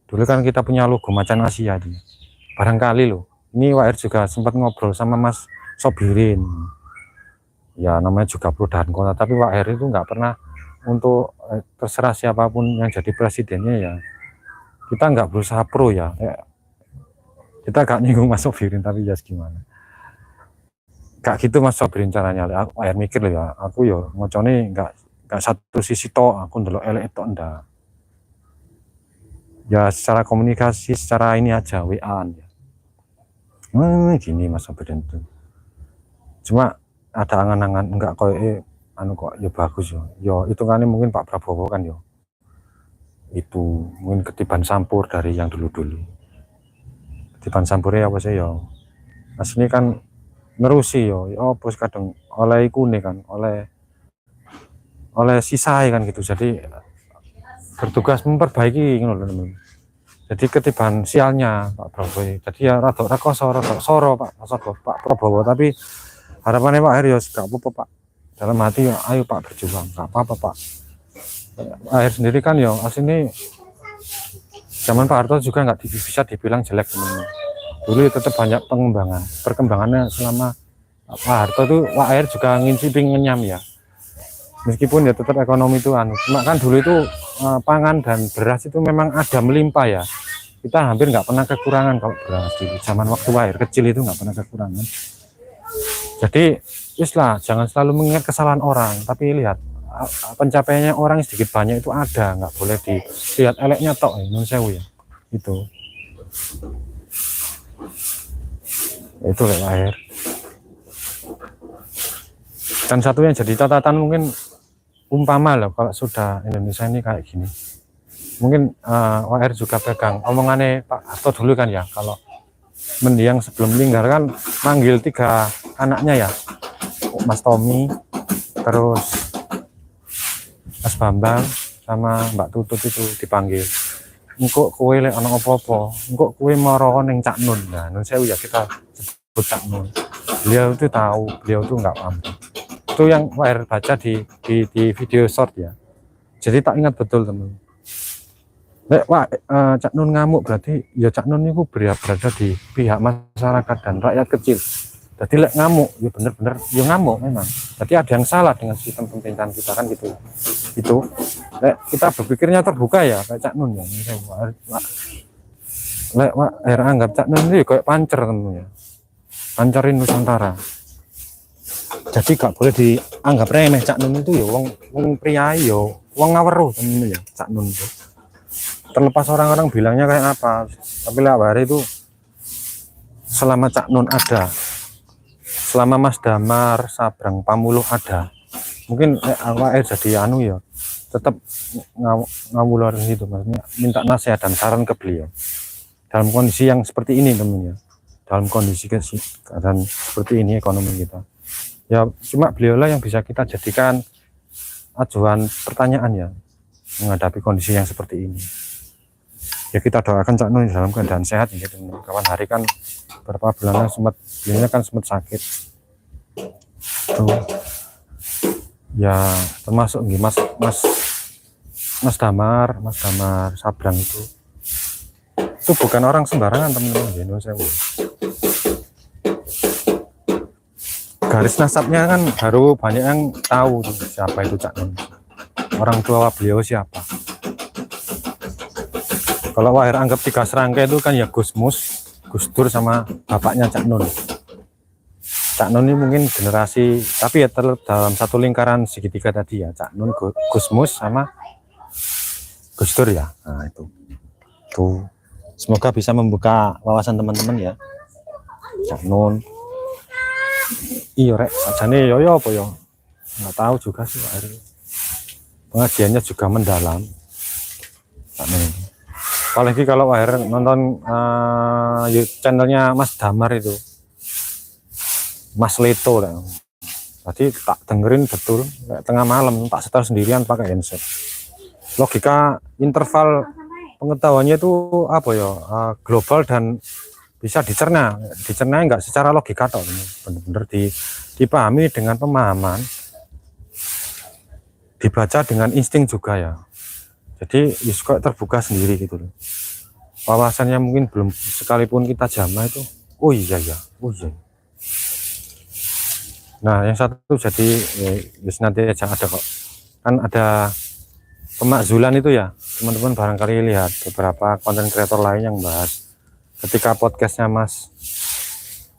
dulu kan kita punya logo macan Asia ini. Barangkali loh, ini Wair juga sempat ngobrol sama Mas Sobirin ya, namanya juga perudahan kota, tapi Wair itu nggak pernah untuk terserah siapapun yang jadi presidennya ya, kita nggak berusaha pro ya, kita gak nyinggung Mas Sobirin, tapi ya gimana gak gitu Mas Sobirin caranya. Aku Wair mikir loh ya, aku ya ngocone nggak satu sisi toh aku ndelok elek tok ndak ya, secara komunikasi secara ini aja WA-an ya. Gini Mas Sobirin tuh cuma ada angan-angan enggak kok anu kok ya bagus yo itu kan mungkin Pak Prabowo kan yo itu mungkin ketiban sampur dari yang dulu-dulu, ketiban sampurnya apa sih yo asli kan nerusi yo bos kadang oleh ikune kan oleh sisai kan gitu, jadi bertugas memperbaiki gitu teman-teman. Jadi ketiban sialnya Pak Prabowo, jadi ya rada soro Pak Prabowo, tapi harapannya Pak Heri gak apa-apa Pak, dalam hati ayo Pak berjuang, gak apa-apa Pak. Akhir sendiri kan ya aslinya zaman Pak Harto juga nggak bisa dibilang jelek teman-teman. Dulu ya tetap banyak perkembangannya selama Pak Harto tuh Pak Air juga ngincipin ngenyam ya, meskipun ya tetap ekonomi itu cuma kan dulu itu pangan dan beras itu memang ada melimpah ya, kita hampir nggak pernah kekurangan kalau beras di zaman waktu Air kecil itu nggak pernah kekurangan. Jadi islah jangan selalu mengingat kesalahan orang, tapi lihat pencapaiannya orang sedikit banyak itu ada, nggak boleh dilihat eleknya tok nun sewu ya, itu kayak Air. Dan satu yang jadi catatan mungkin umpama loh kalau sudah Indonesia ini kayak gini, mungkin WR juga pegang omongannya Pak Harto dulu kan ya, kalau mendiang sebelum meninggal kan manggil 3 anaknya ya, Mas Tommy, terus Mas Bambang sama Mbak Tutut itu dipanggil. engko kowe lek ana apa-apa, engko kowe mara ning Cak Nun. Nah, nun sewu ya kita sebut Cak Nun. Beliau itu tahu, beliau itu enggak paham. Itu yang Waher baca di video short ya. Jadi tak ingat betul teman. Lek Cak Nun ngamuk berarti ya Cak Nun itu berada di pihak masyarakat dan rakyat kecil. Jadi lek ngamuk ya bener-bener ya ngamuk memang. Jadi ada yang salah dengan sistem pemerintahan kita kan gitu. Itu lek kita berpikirnya terbuka ya kayak Cak Nun ya. Lek Waher anggap Cak Nun itu kayak pancer temennya. Pancerin Nusantara. Jadi gak boleh dianggap remeh. Cak Nun itu ya wong priai ya wong ngaweruh temen ya Cak Nun itu. Terlepas orang-orang bilangnya kayak apa, tapi lah Waher itu selama Cak Nun ada, selama Mas Damar, Sabrang, Pamuluh ada, mungkin Waher jadi anu ya tetap ngawular gitu, maksudnya minta nasihat dan saran ke beliau dalam kondisi yang seperti ini temennya, dalam kondisi keadaan seperti ini ekonomi kita. Ya cuma beliau lah yang bisa kita jadikan acuan pertanyaan ya menghadapi kondisi yang seperti ini. Ya kita doakan Cak Nun dalam keadaan sehat ya gitu. Kawan hari kan beberapa bulan sempat beliaunya kan sempat sakit. Tuh. Ya termasuk nih Mas Damar Sabrang itu bukan orang sembarangan teman-teman di Indonesia. Garis nasabnya kan baru banyak yang tahu siapa itu Cak Nun. Orang tua beliau siapa. Kalau Waher anggap 3 serangkai itu kan ya Gus Mus, Gus Dur sama bapaknya Cak Nun. Cak Nun ini mungkin generasi, tapi ya dalam satu lingkaran segitiga tadi ya, Cak Nun, Gus Mus sama Gus Dur ya. Nah itu. Tuh. Semoga bisa membuka wawasan teman-teman ya. Cak Nun. Iya rek, sajane yo apa yo. Nggak tahu juga sih Waher. Pengajiannya juga mendalam. Cak Nun. Apalagi kalau Waher nonton channelnya Mas Damar itu, Mas Leto lah. Tadi tak dengerin betul, kayak tengah malam tak setel sendirian pakai handset. Logika interval pengetahuannya itu apa ya, global dan bisa dicerna enggak secara logika toh, bener-bener dipahami dengan pemahaman, dibaca dengan insting juga ya. Jadi kok terbuka sendiri gitu loh. Wawasannya mungkin belum sekalipun kita jamah itu. Oh iya. Nah yang satu jadi nanti aja ada kok. Kan ada pemakzulan itu ya. Teman-teman barangkali lihat beberapa konten kreator lain yang bahas. Ketika podcastnya Mas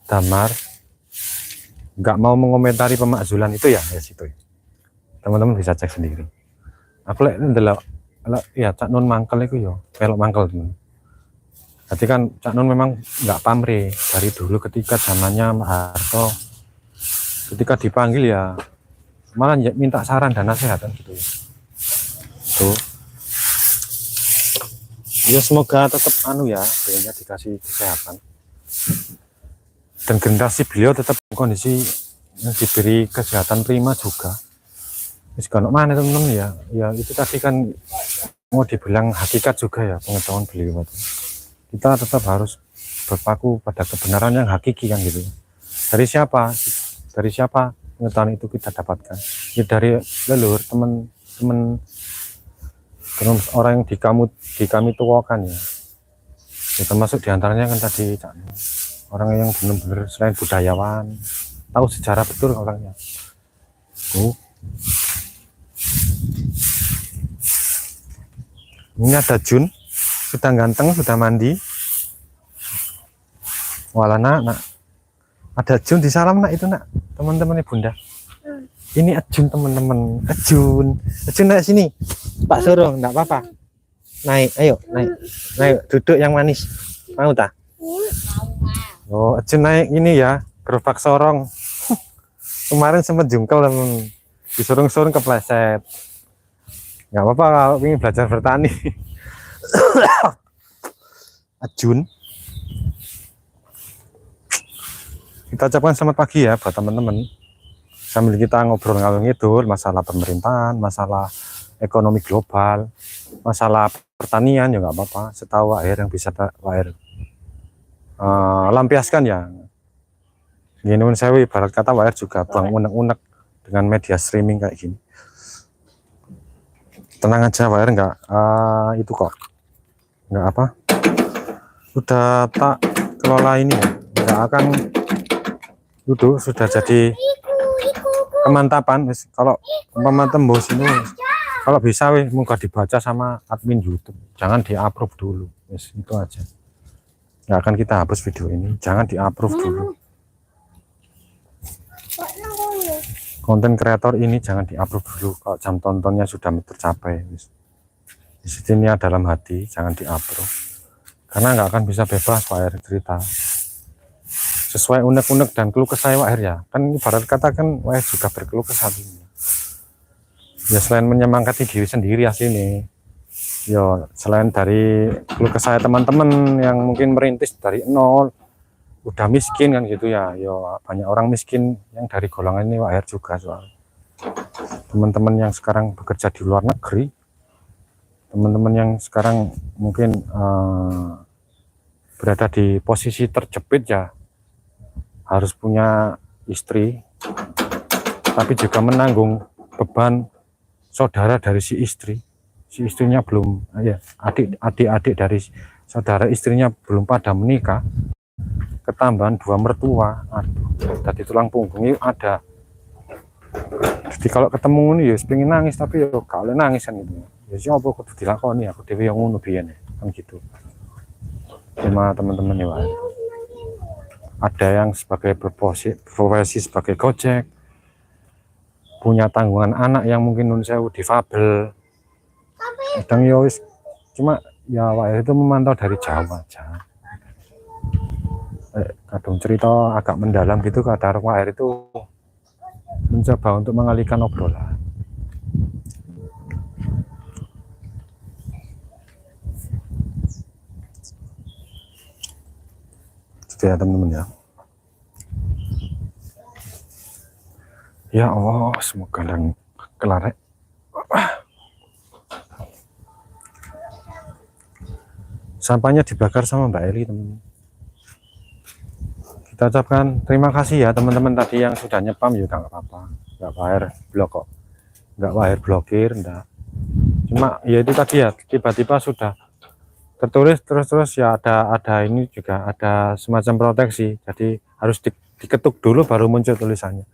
Damar nggak mau mengomentari pemakzulan itu ya situ. Teman-teman bisa cek sendiri. Aku lihat adalah ya Cak Nun mangkel itu ya, pelok mangkel teman. Jadi kan Cak Nun memang nggak pamrih dari dulu ketika zamannya Pak Harto, ketika dipanggil ya malah minta saran dan nasihat gitu ya. Tuh. Ya semoga tetap ya, beliaunya dikasih kesehatan. Dan generasi beliau tetap kondisi yang diberi kesehatan prima juga. Kalau mana teman-teman ya itu tadi kan mau dibilang hakikat juga ya pengetahuan beliau itu. Kita tetap harus berpaku pada kebenaran yang hakiki kan gitu. Dari siapa pengetahuan itu kita dapatkan? Ya dari leluhur teman-teman orang yang di kami tuakan ya. Ya termasuk diantaranya kan tadi orang yang benar-benar selain budayawan, tahu sejarah betul orangnya. Ini ada Jun, sudah ganteng, sudah mandi. Walana, nak. Ada Jun di salam nak itu nak, teman-temannya bunda. Ini Ajun teman-teman, Ajun naik sini. Pak Soro, enggak apa-apa. Naik, ayo naik, duduk yang manis. Mau tak? Oh, Ajun naik ini ya, gerobak sorong. Kemarin sempat jungkel teman, disorong-sorong kepleset. Nggak apa-apa kalau ingin belajar bertani. Ajun, kita ucapkan selamat pagi ya buat teman-teman. Sambil kita ngobrol ngalor ngidul masalah pemerintahan, masalah ekonomi global, masalah pertanian ya nggak apa-apa, setahu air yang bisa air lampiaskan ya. Gini saya ibarat kata air juga buang unek-unek dengan media streaming kayak gini. Tenang aja, air nggak itu kok nggak apa, sudah tak kelola ini ya, nggak akan duduk, sudah jadi kemantapan. Kalau umpama tembus ini, kalau bisa muka dibaca sama admin YouTube, jangan di-approve dulu. Itu aja, nggak akan kita hapus video ini, jangan di-approve dulu. Konten kreator ini jangan di-approve dulu kalau jam tontonnya sudah tercapai. Di sini dalam hati, jangan di-approve, karena nggak akan bisa bebas Pak Air cerita sesuai unek-unek dan keluh kesah Pak Air ya. Kan ibarat kata kan Pak Air juga berkeluh kesah ya, selain menyemangati diri sendiri aslinya, yo selain dari keluh kesah teman-teman yang mungkin merintis dari nol, udah miskin kan gitu ya. Yo banyak orang miskin yang dari golongan ini Pak Air juga, soal teman-teman yang sekarang bekerja di luar negeri, teman-teman yang sekarang mungkin berada di posisi terjepit ya, harus punya istri tapi juga menanggung beban saudara dari si istrinya belum ya, adik-adik dari saudara istrinya belum pada menikah, ketambahan 2 mertua, aduh, tadi tulang punggungnya ada. Jadi kalau ketemu ini ya pengen nangis, tapi ya kalau nangis kan gitu ya, siapa kudu dilakoni, aku dewe yang ngono biyen kan gitu. Cuma teman-teman ya, ada yang sebagai profesi sebagai gojek, punya tanggungan anak yang mungkin nun sewu difabel, kadang ya wis, cuma ya Pak itu memantau dari jauh aja. Kadang cerita agak mendalam gitu, kadang Pak Air itu mencoba untuk mengalihkan obrolan. Gitu ya teman-teman ya. Ya Allah, semoga dan kelar. Sampahnya dibakar sama Mbak Eli, teman-teman. Kita ucapkan terima kasih ya teman-teman tadi yang sudah nyepam, juga nggak apa-apa, nggak Pak Air blok kok, nggak Pak Air blokir, enggak. Cuma ya itu tadi ya, tiba-tiba sudah tertulis terus ya, ada ini juga ada semacam proteksi, jadi harus diketuk dulu baru muncul tulisannya.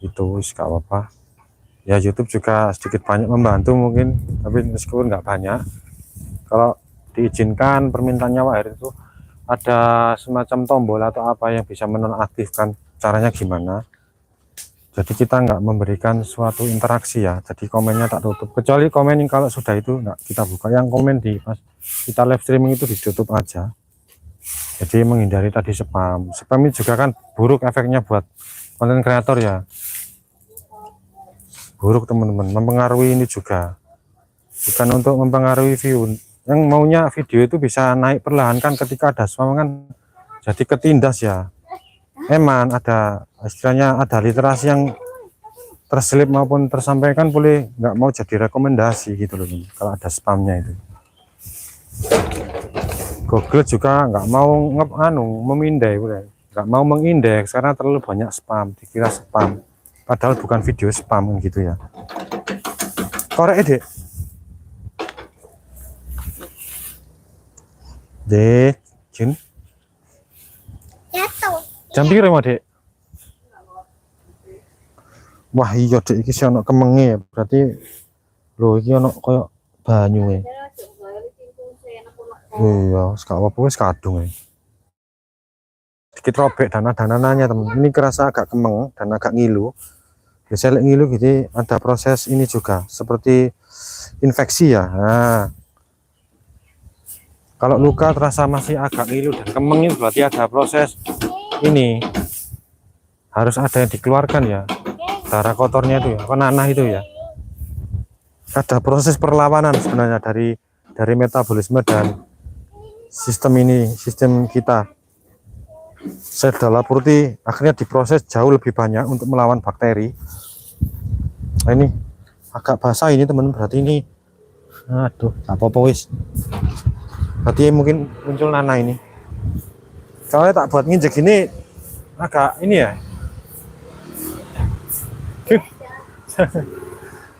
Itu nggak apa-apa ya, YouTube juga sedikit banyak membantu mungkin, tapi meskipun nggak banyak, kalau diizinkan permintaannya Pak Air itu ada semacam tombol atau apa yang bisa menonaktifkan, caranya gimana. Jadi kita nggak memberikan suatu interaksi ya, jadi komennya tak tutup, kecuali komen yang kalau sudah itu nggak kita buka, yang komen di pas kita live streaming itu ditutup aja. Jadi menghindari tadi spam ini juga kan buruk efeknya buat konten kreator ya, buruk teman-teman, mempengaruhi ini juga, bukan untuk mempengaruhi view. Yang maunya video itu bisa naik perlahan kan, ketika ada spam kan jadi ketindas ya. Emang ada istilahnya, ada literasi yang terselip maupun tersampaikan, boleh nggak mau jadi rekomendasi gitu loh kalau ada spamnya itu. Google juga nggak mau memindai, nggak mau mengindeks karena terlalu banyak spam, dikira spam padahal bukan video spam gitu ya. Korek dek dek Jin jam piro mau dek? Wah iya dek, iki sih ono kemenge, berarti lho iki ono koyo banyu e. Iya, gak apa-apa wis kadung e. Sedikit robek dana-dananya teman. Ini kerasa agak kemeng dan agak ngilu. Biasanya ngilu gitu ada proses ini juga, seperti infeksi ya. Nah, kalau luka terasa masih agak ngilu dan kemeng itu berarti ada proses ini, harus ada yang dikeluarkan ya, darah kotornya itu ya, nanah itu ya. Ada proses perlawanan sebenarnya dari metabolisme dan sistem ini, sistem kita. Sel darah putih akhirnya diproses jauh lebih banyak untuk melawan bakteri. Nah, ini agak basah ini teman, berarti ini Aduh, apa-apa wis. Berarti mungkin muncul Nana ini. Soalnya tak buat nginjek ini agak ini ya.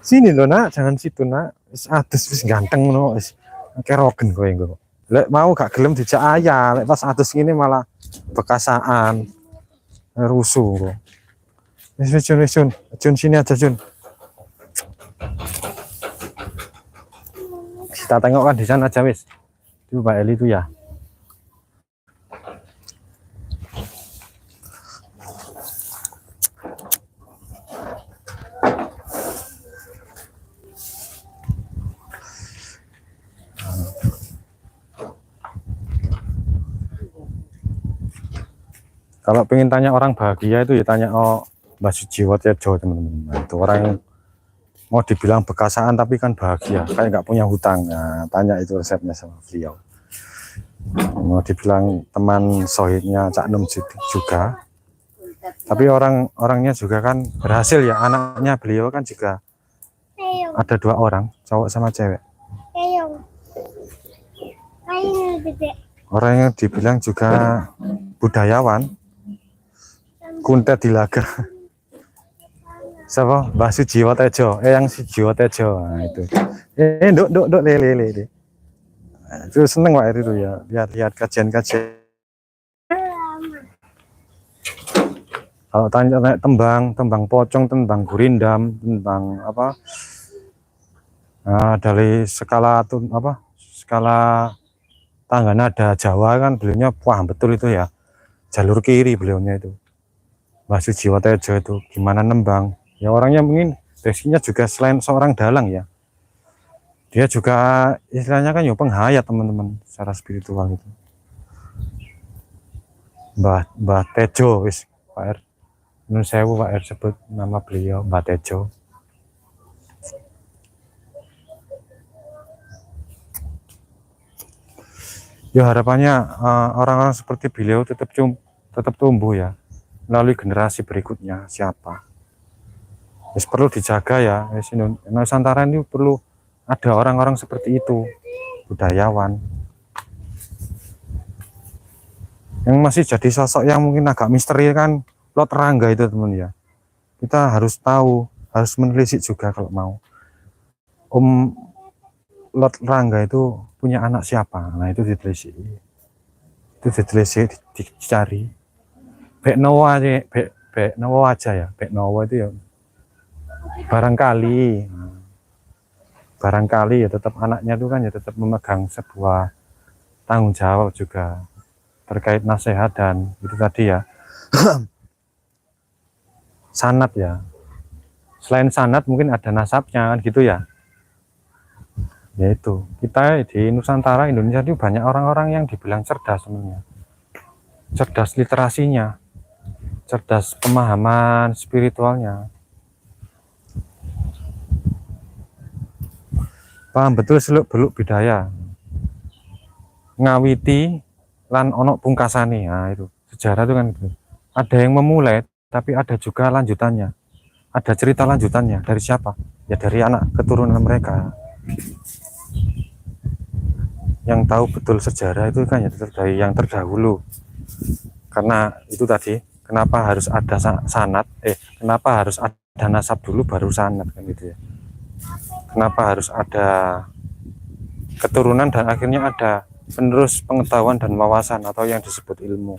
Sini loh nak, jangan situ nak. Wis adus wis ganteng no, wis kerogen kowe engko. Lek mau gak gelem dijak ayah, lek pas adus ini malah bekasaan. Rusuh kok. Wis Jun sini aja Jun. Kita tengok kan di sana aja wis. Itu Mbak Eli itu ya. Kalau pengen tanya orang bahagia itu ya tanya Mbak Sujiwo Tejo teman-teman. Nah, itu orang yang mau dibilang bekasaan tapi kan bahagia, kayak nggak punya hutang. Nah, tanya itu resepnya sama beliau. Mau dibilang teman sohibnya Cak Num juga, tapi orangnya juga kan berhasil ya. Anaknya beliau kan juga ada 2 orang, cowok sama cewek. Orang yang dibilang juga budayawan, kuntet dilaga. Siapa? Mbah Sujiwo Tejo. Yang Sujiwo Tejo. Nah, itu. Duk lele. Nah, itu seneng Pak itu ya. Lihat kajian-kajian. Kalau tanya tembang pocong, tembang gurindam, tembang apa? Nah, dari skala tangga nada Jawa kan beliaunya wah betul itu ya. Jalur kiri beliaunya itu. Mbah Sujiwo Tejo itu gimana nembang? Ya orangnya mungkin basicnya juga selain seorang dalang ya. Dia juga istilahnya kan ya penghayat teman-teman secara spiritual itu. Mbah Tejo wis Pak R. Nun sewu Pak R sebut nama beliau Mbah Tejo. Ya harapannya orang-orang seperti beliau tetap tumbuh ya melalui generasi berikutnya siapa. Wis perlu dijaga ya. Wis Nusantara ini perlu ada orang-orang seperti itu, budayawan. Yang masih jadi sosok yang mungkin agak misteri kan Lot Rangga itu teman ya. Kita harus tahu, harus menelisik juga kalau mau. Om Lot Rangga itu punya anak siapa? Nah itu ditelisik. Itu ditelisik, dicari. Bek Noah aja ya. Bek Noah itu ya. Barangkali ya tetap anaknya itu kan ya tetap memegang sebuah tanggung jawab juga terkait nasihat dan itu tadi ya. Sanad ya. Selain sanad mungkin ada nasabnya kan gitu ya. Yaitu kita di Nusantara Indonesia itu banyak orang-orang yang dibilang cerdas sebenarnya. Cerdas literasinya, cerdas pemahaman spiritualnya. Paham betul seluk beluk budaya. Ngawiti lan onok pungkasane. Nah itu sejarah itu kan gitu. Ada yang memulai tapi ada juga lanjutannya. Ada cerita lanjutannya dari siapa? Ya dari anak keturunan mereka. Yang tahu betul sejarah itu kan ya dari yang terdahulu. Karena itu tadi, kenapa harus ada sanad? Kenapa harus ada nasab dulu baru sanad kan gitu ya? Kenapa harus ada keturunan dan akhirnya ada penerus pengetahuan dan wawasan atau yang disebut ilmu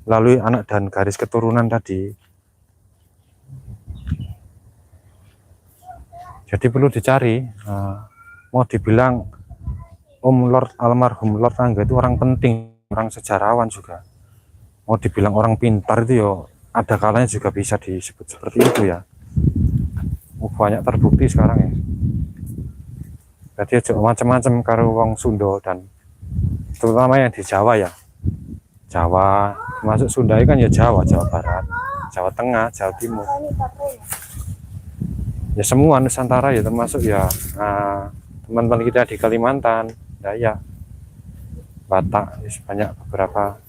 melalui anak dan garis keturunan tadi. Jadi perlu dicari. Mau dibilang almarhum Lord Rangga itu orang penting, orang sejarawan juga. Mau dibilang orang pintar itu ya ada kalanya juga bisa disebut seperti itu ya. Banyak terbukti sekarang ya. Jadi aja macam-macam karo wong Sunda dan terutama yang di Jawa ya. Jawa, termasuk Sunda kan ya Jawa Barat, Jawa Tengah, Jawa Timur. Ya semua Nusantara ya termasuk ya teman-teman kita di Kalimantan, Dayak, Batak, banyak beberapa.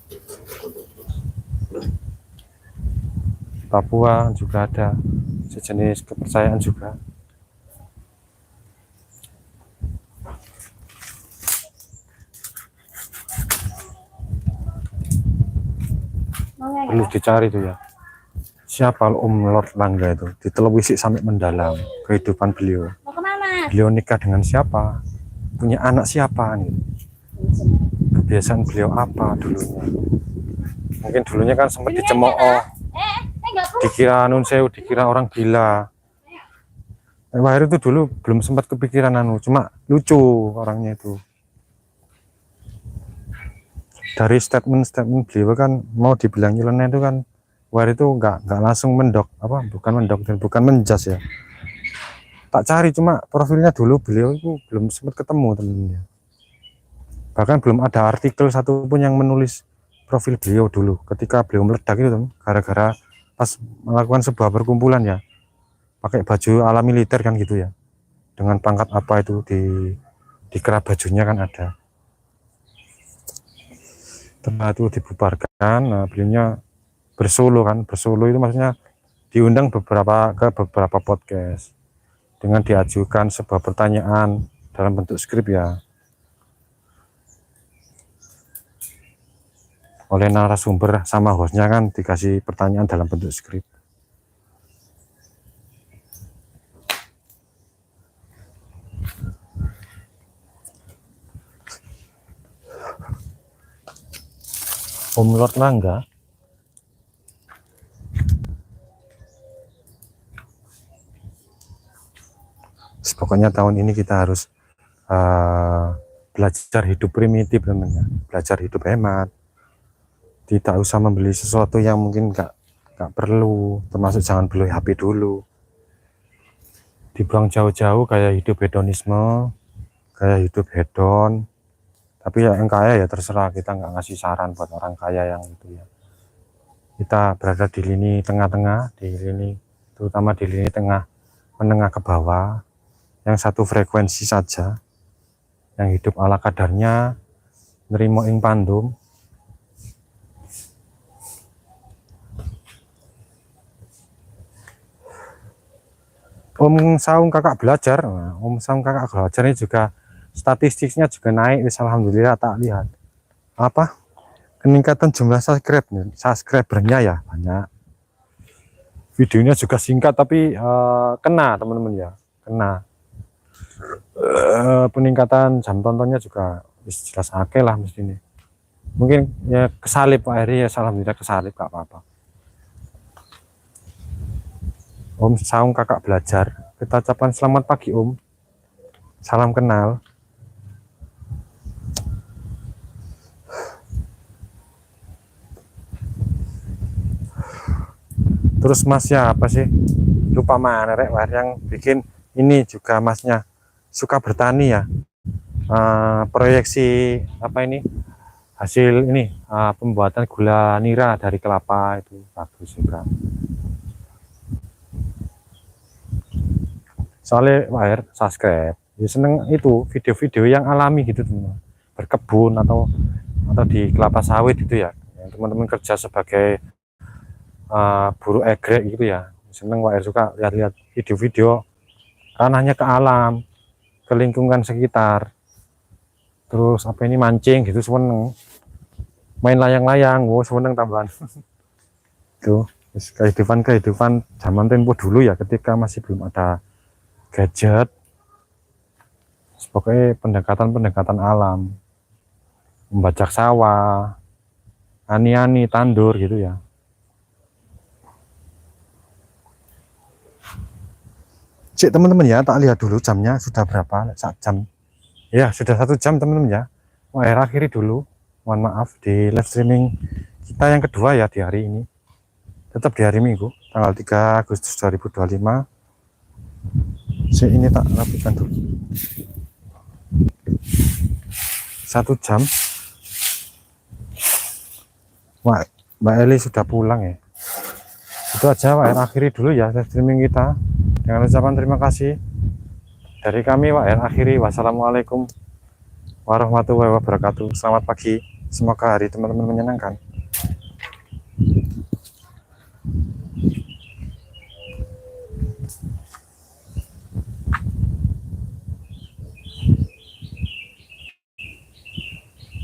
Papua juga ada sejenis kepercayaan juga. perlu dicari tuh ya. Siapa Om Lord Langga itu? Ditelevisi sampai mendalam kehidupan beliau. Beliau nikah dengan siapa? Punya anak siapa nih? Kebiasaan beliau apa dulunya? Mungkin dulunya kan sempat dicemooh, dikira nun sewu, dikira orang gila. Wahir itu dulu belum sempat kepikiran cuma lucu orangnya itu. Dari statement beliau kan mau dibilang nyeleneh itu kan Wahir itu nggak langsung mendok, bukan mendok dan bukan menjas ya. Tak cari cuma profilnya dulu beliau itu belum sempat ketemu temennya. Bahkan belum ada artikel satupun yang menulis profil beliau dulu ketika beliau meledak itu gara-gara pas melakukan sebuah perkumpulan ya, pakai baju ala militer kan gitu ya, dengan pangkat apa itu di kerah bajunya kan ada. Setelah itu dibubarkan, nah beliaunya bersolo itu maksudnya diundang ke beberapa podcast dengan diajukan sebuah pertanyaan dalam bentuk skrip ya oleh narasumber, sama hostnya kan dikasih pertanyaan dalam bentuk skrip. Om Lord Langga pokoknya tahun ini kita harus belajar hidup primitif teman-teman, belajar hidup hemat, tidak usah membeli sesuatu yang mungkin nggak perlu, termasuk jangan beli HP dulu, dibuang jauh-jauh kayak hidup hedonisme, kayak hidup hedon. Tapi ya yang kaya ya terserah, kita nggak ngasih saran buat orang kaya yang itu ya. Kita berada di lini tengah-tengah, terutama di lini tengah menengah ke bawah, yang satu frekuensi saja, yang hidup ala kadarnya, nerimo ing pandum. Om Saung kakak belajar, Om Saung kakak belajar ini juga statistiknya juga naik, alhamdulillah. Tak lihat apa peningkatan jumlah subscribernya ya banyak, videonya juga singkat tapi kena teman-teman ya, kena peningkatan jam tontonnya juga jelas akeh lah mesti ini. Mungkin ya kesalip akhirnya ya, alhamdulillah kesalip gak apa-apa. Om Saung kakak belajar, kita ucapkan selamat pagi Om, salam kenal. Terus masnya apa sih, lupa mana rek yang bikin ini juga masnya suka bertani ya, proyeksi apa ini hasil ini pembuatan gula nira dari kelapa itu bagus juga. Soalnya Wahir subscribe ya, seneng itu video-video yang alami gitu teman-teman, berkebun atau di kelapa sawit gitu ya, teman-teman kerja sebagai buruh egrek gitu ya, seneng Wahir suka lihat-lihat video-video ranahnya ke alam, ke lingkungan sekitar, terus apa ini mancing gitu, seneng main layang-layang, seneng tambahan tuh kehidupan zaman tempo dulu ya, ketika masih belum ada gadget, pokoknya pendekatan alam, membajak sawah, ani-ani tandur gitu ya. Cik teman-teman ya, tak lihat dulu jamnya sudah berapa, 1 jam ya, sudah 1 jam teman-teman ya. Wah, akhiri dulu, mohon maaf di live streaming kita yang kedua ya di hari ini, tetap di hari Minggu tanggal 3 Agustus 2025. Ini tak rapikan dulu. 1 jam. Wah, Mbak Eli sudah pulang ya. Itu aja, akhiri dulu ya live streaming kita dengan ucapan terima kasih dari kami. Akhiri, wassalamualaikum warahmatullahi wabarakatuh. Selamat pagi, semoga hari teman-teman menyenangkan.